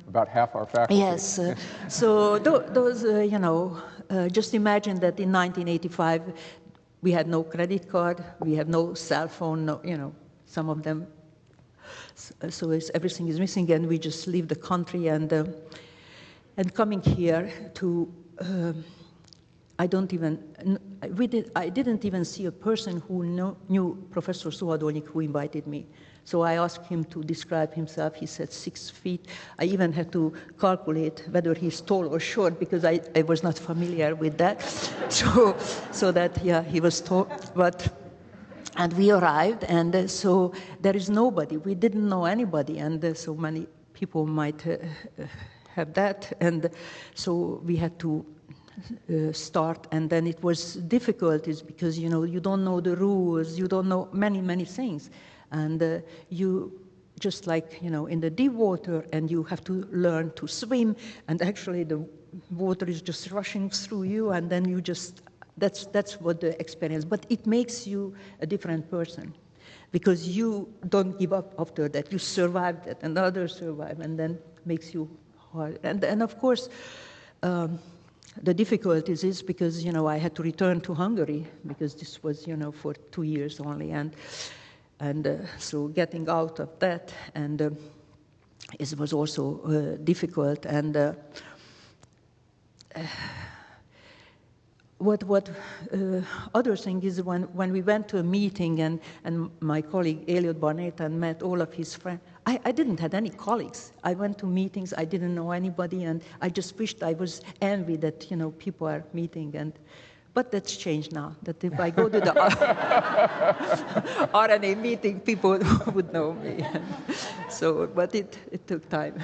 about half our faculty. Yes. So those, just imagine that in 1985, we had no credit card, we had no cell phone, some of them. So everything is missing, and we just leave the country. And coming here to, I didn't even see a person who knew Professor Suhadolnik, who invited me. So I asked him to describe himself. He said 6 feet. I even had to calculate whether he's tall or short because I was not familiar with that. So that, he was tall. And we arrived, and so there is nobody. We didn't know anybody, and so many people might have that. And so we had to start, and then it was difficulties because, you don't know the rules, you don't know many, many things. And you just like, in the deep water, and you have to learn to swim, and actually the water is just rushing through you, and then you just, that's what the experience, but it makes you a different person, because you don't give up after that. You survive that, and others survive, and then makes you hard. And of course, the difficulties is because, I had to return to Hungary, because this was, for 2 years only, and so getting out of that, and it was also difficult. And what other thing is, when we went to a meeting, and my colleague Elliot Barnett and met all of his friends, I didn't have any colleagues. I went to meetings, I didn't know anybody, and I just wished, I was envied that, people are meeting. But that's changed now, that if I go to the RNA meeting, people would know me. So, but it took time.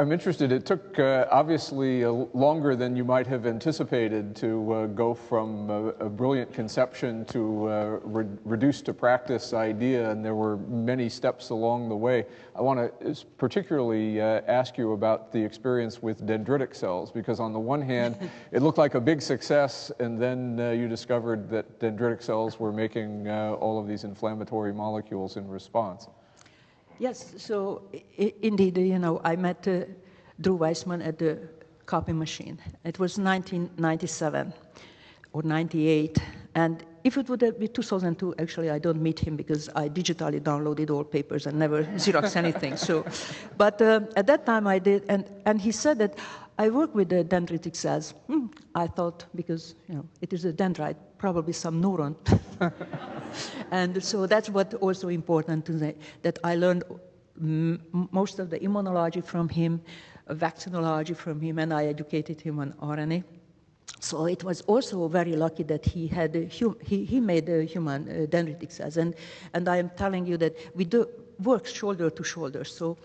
I'm interested. It took obviously longer than you might have anticipated to go from a brilliant conception to a reduced to practice idea, and there were many steps along the way. I want to particularly ask you about the experience with dendritic cells, because on the one hand, it looked like a big success, and then you discovered that dendritic cells were making all of these inflammatory molecules in response. Yes, so indeed, I met Drew Weissman at the copy machine. It was 1997 or 98, and if it would have been 2002, actually I don't meet him because I digitally downloaded all papers and never Xerox anything. So, but at that time I did, and he said that I work with the dendritic cells. I thought, because it is a dendrite, probably some neuron. And so that's what also important to say, that I learned most of the immunology from him, vaccinology from him, and I educated him on RNA. So it was also very lucky that he had he made human dendritic cells, and I am telling you that we do work shoulder to shoulder. So,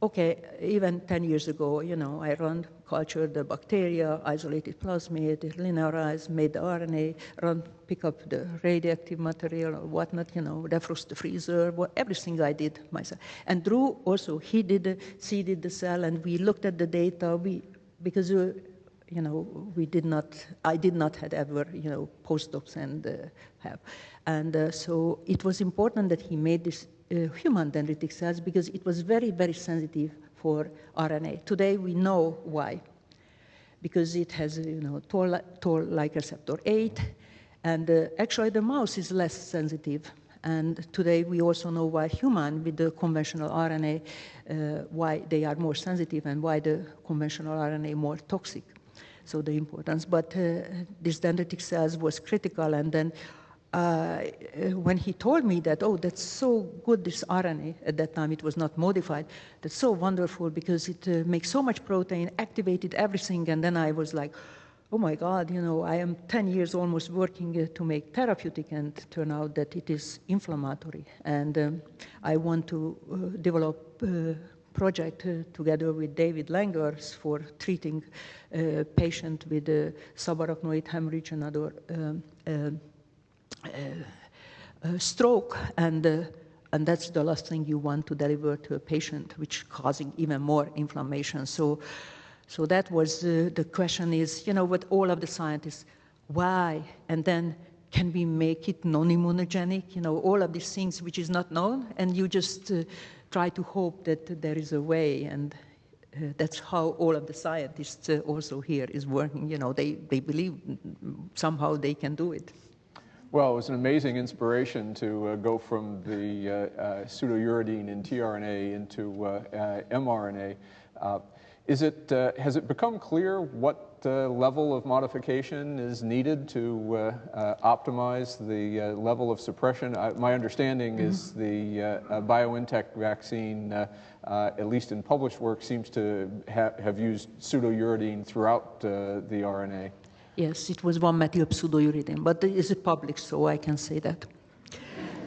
okay, even 10 years ago, I cultured the bacteria, isolated plasmid, linearized, made the RNA, pick up the radioactive material or whatnot, defrost the freezer, everything I did myself. And Drew also, he seeded the cell, and we looked at the data. Because I did not have ever, postdocs and have. And so it was important that he made this human dendritic cells, because it was very, very sensitive for RNA. Today we know why. Because it has, toll-like receptor 8, and actually the mouse is less sensitive. And today we also know why human, with the conventional RNA, why they are more sensitive, and why the conventional RNA more toxic. So the importance. But this dendritic cells was critical, and then when he told me that, oh, that's so good, this RNA, at that time it was not modified, that's so wonderful because it makes so much protein, activated everything, and then I was like, oh my God, I am 10 years almost working to make therapeutic, and turn out that it is inflammatory. And I want to develop a project together with David Langers for treating patient with subarachnoid hemorrhage and other stroke, and that's the last thing you want to deliver to a patient, which causing even more inflammation. So that was the question is, with all of the scientists, why? And then can we make it non-immunogenic? All of these things which is not known, and you just try to hope that there is a way, and that's how all of the scientists also here is working. They believe somehow they can do it. Well, it was an amazing inspiration to go from the pseudouridine in tRNA into mRNA. Has it become clear what level of modification is needed to optimize the level of suppression? My understanding is the BioNTech vaccine, at least in published work, seems to have used pseudouridine throughout the RNA. Yes, it was 1-methyl pseudouridine, but it is public, so I can say that.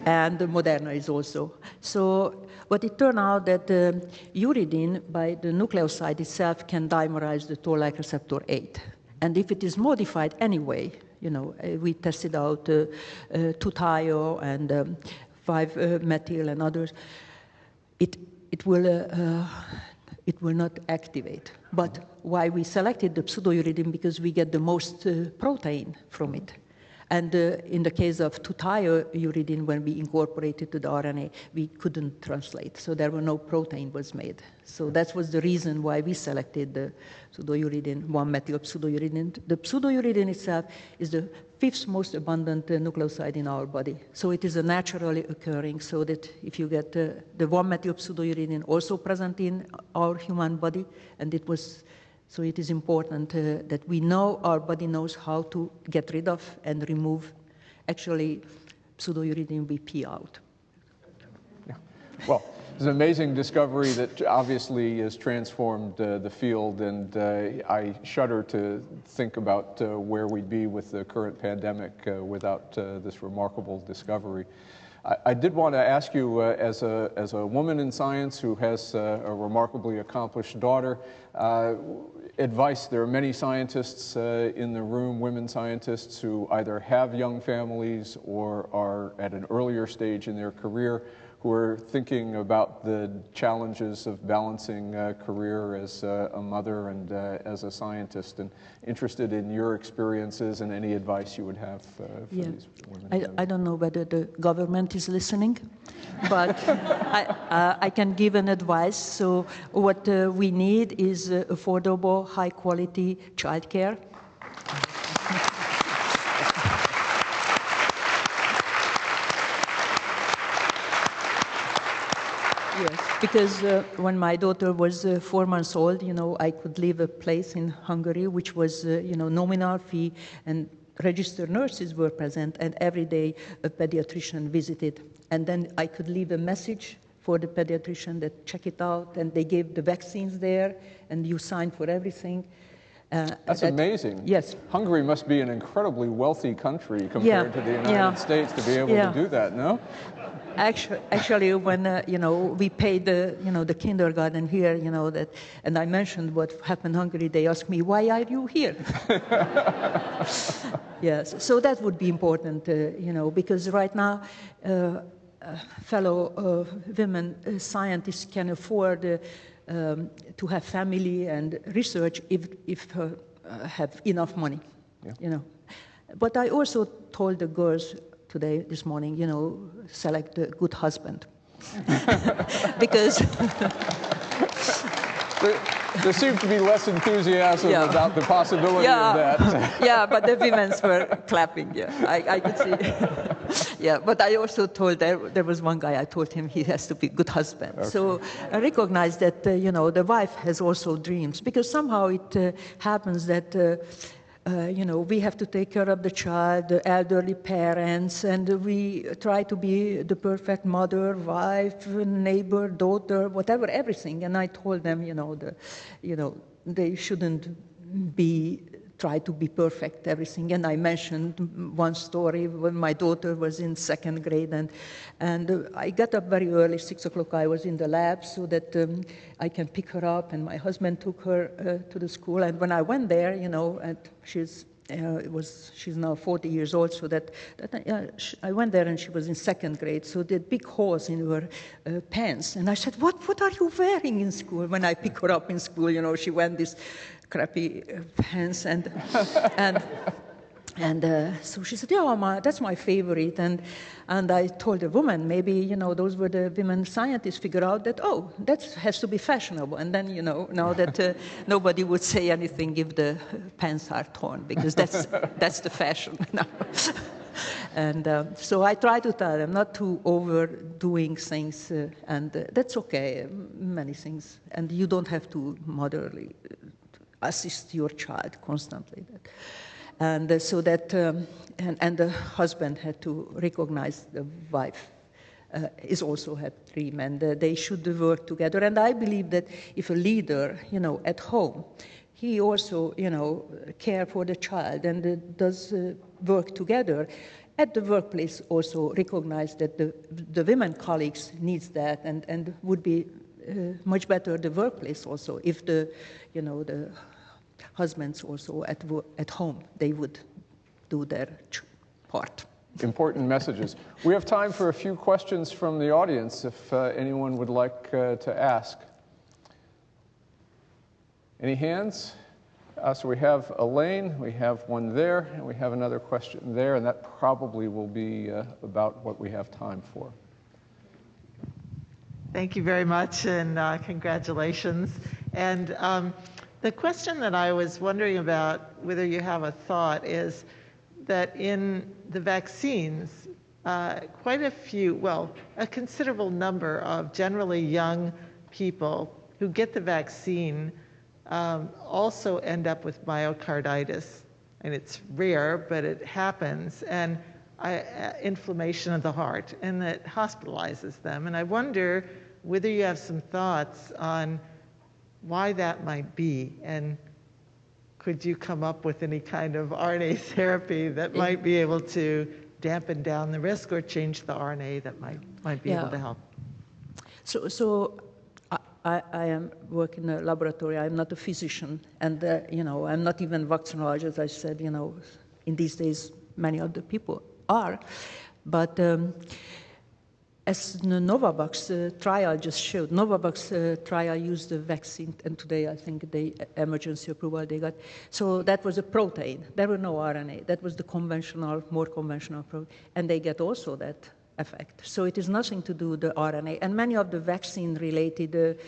And Mrna is also. So, but it turned out that uridine, by the nucleoside itself, can dimerize the toll-like receptor 8. And if it is modified anyway, we tested out 2-thio and 5-methyl and others, it will not activate. But why we selected the pseudouridine? Because we get the most protein from it. And in the case of titrouridine, when we incorporated to the RNA, we couldn't translate. So there were no protein was made. So that was the reason why we selected the pseudouridine, 1-methyl-pseudouridine. The pseudouridine itself is the 5th most abundant nucleoside in our body. So it is a naturally occurring, so that if you get the 1-methyl-pseudouridine also present in our human body, and it was, so it is important that we know, our body knows how to get rid of and remove, actually, pseudouridine we pee out. Yeah. Well, it's an amazing discovery that obviously has transformed the field, and I shudder to think about where we'd be with the current pandemic without this remarkable discovery. I did want to ask you, as a woman in science who has a remarkably accomplished daughter, advice. There are many scientists in the room, women scientists, who either have young families or are at an earlier stage in their career, who are thinking about the challenges of balancing career as a mother and as a scientist, and interested in your experiences and any advice you would have for these women. I don't know whether the government is listening, but I can give an advice. So what we need is affordable, high-quality childcare. Yes, because when my daughter was 4 months old, I could leave a place in Hungary, which was, nominal fee, and registered nurses were present, and every day a pediatrician visited. And then I could leave a message for the pediatrician that check it out, and they gave the vaccines there, and you sign for everything. That's amazing. Yes. Hungary must be an incredibly wealthy country compared to the United States to be able to do that, no? Actually, when we paid the kindergarten here, that, and I mentioned what happened in Hungary, they asked me, "Why are you here?" Yes, so that would be important, because right now, fellow women scientists can afford to have family and research if have enough money, But I also told the girls today, this morning, select a good husband. Because there seemed to be less enthusiasm about the possibility of that. Yeah, but the women were clapping, I could see. Yeah, but I also told, there was one guy, I told him he has to be a good husband. Okay. So I recognize that, the wife has also dreams, because somehow it happens that we have to take care of the child, the elderly parents, and we try to be the perfect mother, wife, neighbor, daughter, whatever, everything. And I told them, they shouldn't try to be perfect, everything. And I mentioned one story when my daughter was in 2nd grade, and I got up very early, 6 o'clock. I was in the lab so that I can pick her up, and my husband took her to the school. And when I went there, and she's now 40 years old, so I went there and she was in 2nd grade, so they had big holes in her pants. And I said, what are you wearing in school? When I pick her up in school, she went this crappy pants, and so she said, "Yeah, that's my favorite." And I told the woman, maybe those were the women scientists figure out that that has to be fashionable, and then now that nobody would say anything if the pants are torn, because that's the fashion now. And so I try to tell them not to overdoing things, and that's okay, many things, and you don't have to motherly assist your child constantly. And so that, and the husband had to recognize the wife is also her dream, and they should work together. And I believe that if a leader, at home, he also, care for the child and does work together. At the workplace, also recognize that the women colleagues needs that, and would be much better the workplace also if the husbands also at home, they would do their part. important messages. We have time for a few questions from the audience if anyone would like to ask. Any hands? So we have Elaine, we have one there, and we have another question there, and that probably will be about what we have time for. Thank you very much, and congratulations. And the question that I was wondering about, whether you have a thought, is that in the vaccines, quite a few, well, a considerable number of generally young people who get the vaccine also end up with myocarditis. And it's rare, but it happens, and inflammation of the heart, and that hospitalizes them. And I wonder whether you have some thoughts on why that might be, and could you come up with any kind of RNA therapy that might be able to dampen down the risk or change the RNA that might be able to help? So I am working in a laboratory. I'm not a physician, and I'm not even vaccinologist. I said, in these days, many other people are, but as the Novavax trial just showed, Novavax trial used the vaccine, and today I think the emergency approval they got. So that was a protein. There were no RNA. That was the conventional, more conventional protein, and they get also that effect. So it is nothing to do with the RNA. And many of the vaccine-related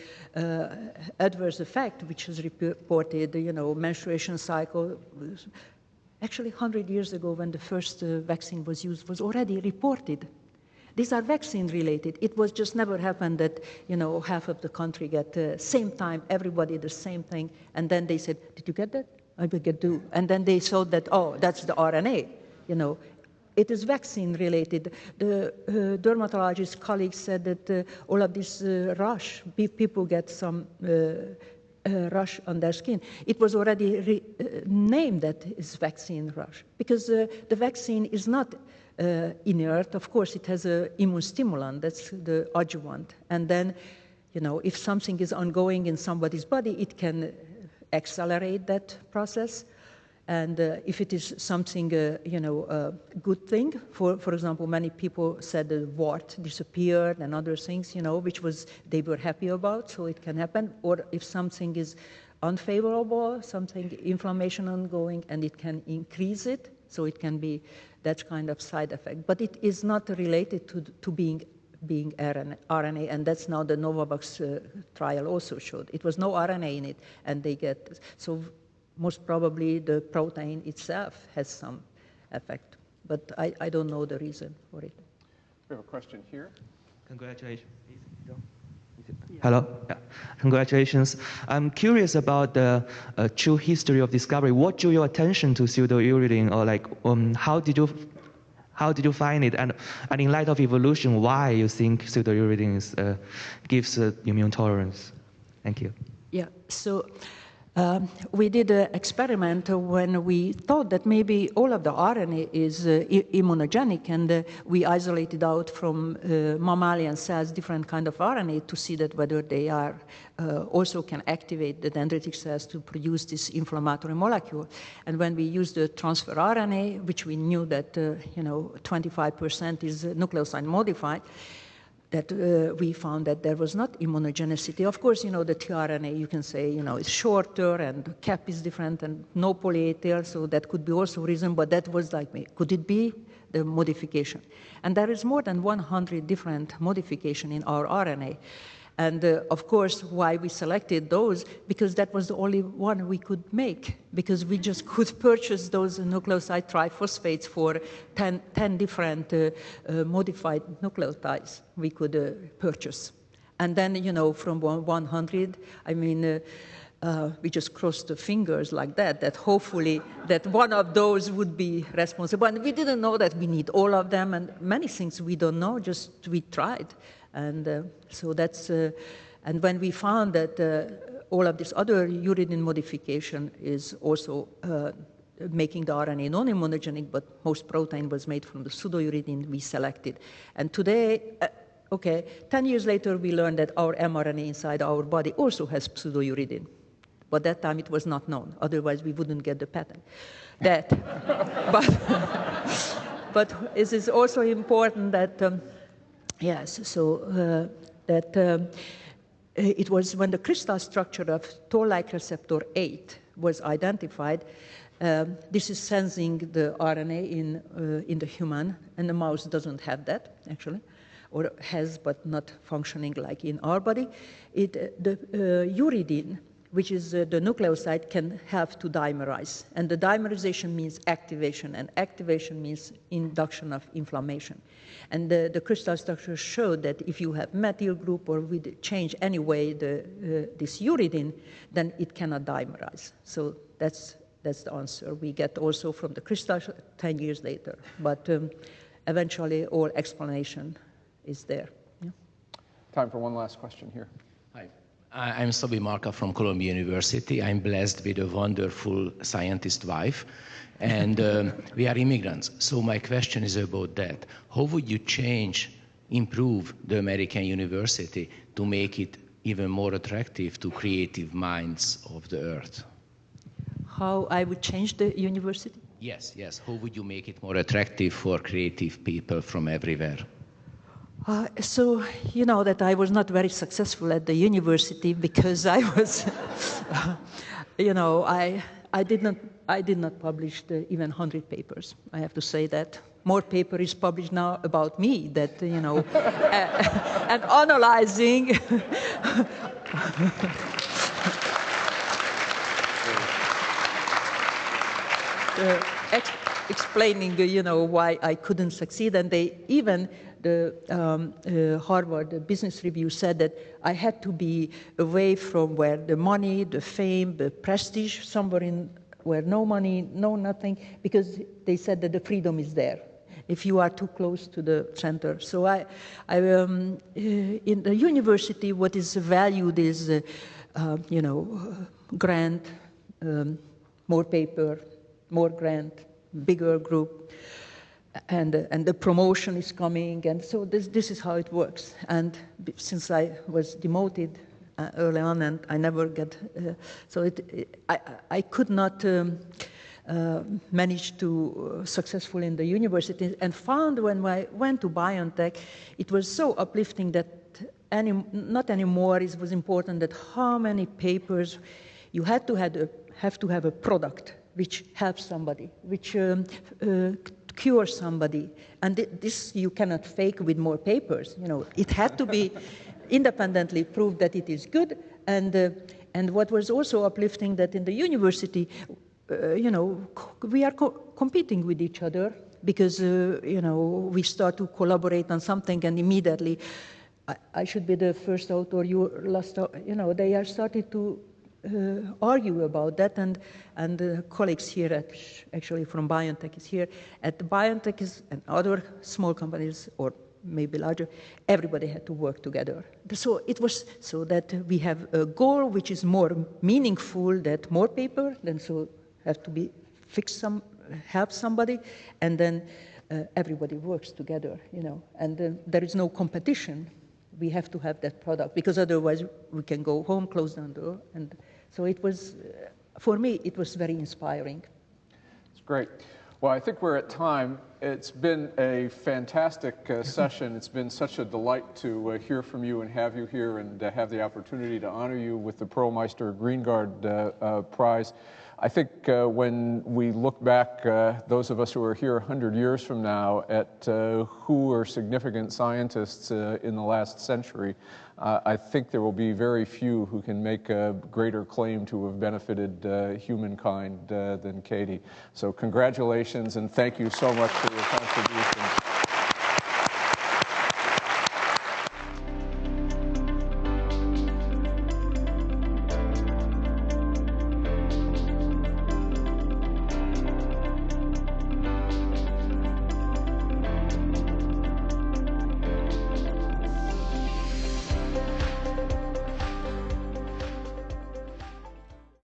adverse effect, which is reported, menstruation cycle, actually 100 years ago when the first vaccine was used, was already reported. These are vaccine-related. It was just never happened that, half of the country get the same time, everybody the same thing, and then they said, did you get that? I will get do. And then they saw that, oh, that's the RNA, It is vaccine-related. The dermatologist colleagues said that all of this rash, people get some rash on their skin. It was already named that is vaccine rash, because the vaccine is not inert. Of course, it has an immune stimulant, that's the adjuvant. And then, if something is ongoing in somebody's body, it can accelerate that process. And if it is something, a good thing, for example, many people said the wart disappeared and other things, which they were happy about, so it can happen. Or if something is unfavorable, inflammation ongoing, and it can increase it, so it can be that kind of side effect. But it is not related to being RNA, and that's now the Novavax trial also showed. It was no RNA in it, and they get, so most probably the protein itself has some effect, but I don't know the reason for it. We have a question here. Congratulations. Hello. Yeah. Congratulations. I'm curious about the true history of discovery. What drew your attention to pseudouridine, or how did you find it? And in light of evolution, why you think pseudouridine gives immune tolerance? Thank you. Yeah. So. We did an experiment when we thought that maybe all of the RNA is immunogenic, and we isolated out from mammalian cells different kind of RNA to see that whether they are also can activate the dendritic cells to produce this inflammatory molecule. And when we used the transfer RNA, which we knew that 25% is nucleoside modified, that we found that there was not immunogenicity. Of course, the tRNA, you can say, is shorter and the cap is different and no poly-A tail, so that could be also reason, but that was could it be the modification? And there is more than 100 different modification in our RNA. And of course, why we selected those, because that was the only one we could make, because we just could purchase those nucleoside triphosphates for 10 different modified nucleotides we could purchase. And then, from 100, we just crossed the fingers like that hopefully that one of those would be responsible. And we didn't know that we need all of them, and many things we don't know, just we tried. And so that's, and when we found that all of this other uridine modification is also making the RNA non-immunogenic, but most protein was made from the pseudouridine we selected. And today, 10 years later, we learned that our mRNA inside our body also has pseudouridine. But that time it was not known. Otherwise, we wouldn't get the patent. but it is also important that, yes, so that it was when the crystal structure of toll-like receptor 8 was identified. This is sensing the RNA in the human, and the mouse doesn't have that, actually, or has but not functioning like in our body. The uridine, which is the nucleoside, can help to dimerize. And the dimerization means activation, and activation means induction of inflammation. And the crystal structure showed that if you have methyl group or we change anyway this uridine, then it cannot dimerize. So that's the answer we get also from the crystal 10 years later. But eventually all explanation is there. Yeah. Time for one last question here. Hi, I'm Szabi Marka from Columbia University. I'm blessed with a wonderful scientist wife, and we are immigrants. So my question is about that. How would you improve the American university to make it even more attractive to creative minds of the earth? How I would change the university? Yes, yes. How would you make it more attractive for creative people from everywhere? So you know that I was not very successful at the university because I was, you know, I did not publish even 100 papers. I have to say that. More paper is published now about me that, you know, and analyzing. Explaining, you know, why I couldn't succeed, and the Harvard Business Review said that I had to be away from where the money, the fame, the prestige, somewhere where no money, no nothing, because they said that the freedom is there if you are too close to the center. So in the university, what is valued is, you know, grant, more paper, more grant, bigger group, and the promotion is coming, and so this is how it works. And since I was demoted early on, and I never get, I could not manage to successful in the university, and found when I went to BioNTech, it was so uplifting that not anymore it was important that how many papers you had to have a product which helps somebody, which cures somebody, and this you cannot fake with more papers. You know, it had to be independently proved that it is good. And what was also uplifting that in the university, you know, we are competing with each other because you know, we start to collaborate on something, and immediately I should be the first author, you last. You know, they are starting to argue about that, and colleagues here actually from BioNTech is here. At BioNTech and other small companies, or maybe larger, everybody had to work together. So it was so that we have a goal which is more meaningful, that more paper, then so have to be help somebody, and then everybody works together, you know, and there is no competition. We have to have that product, because otherwise we can go home, close down the door. And so it was, for me, it was very inspiring. It's great. Well, I think we're at time. It's been a fantastic session. It's been such a delight to hear from you and have you here, and have the opportunity to honor you with the Pearl Meister Greengard Prize. I think when we look back, those of us who are here 100 years from now, at who are significant scientists in the last century, I think there will be very few who can make a greater claim to have benefited humankind than Katie. So congratulations, and thank you so much for your contributions.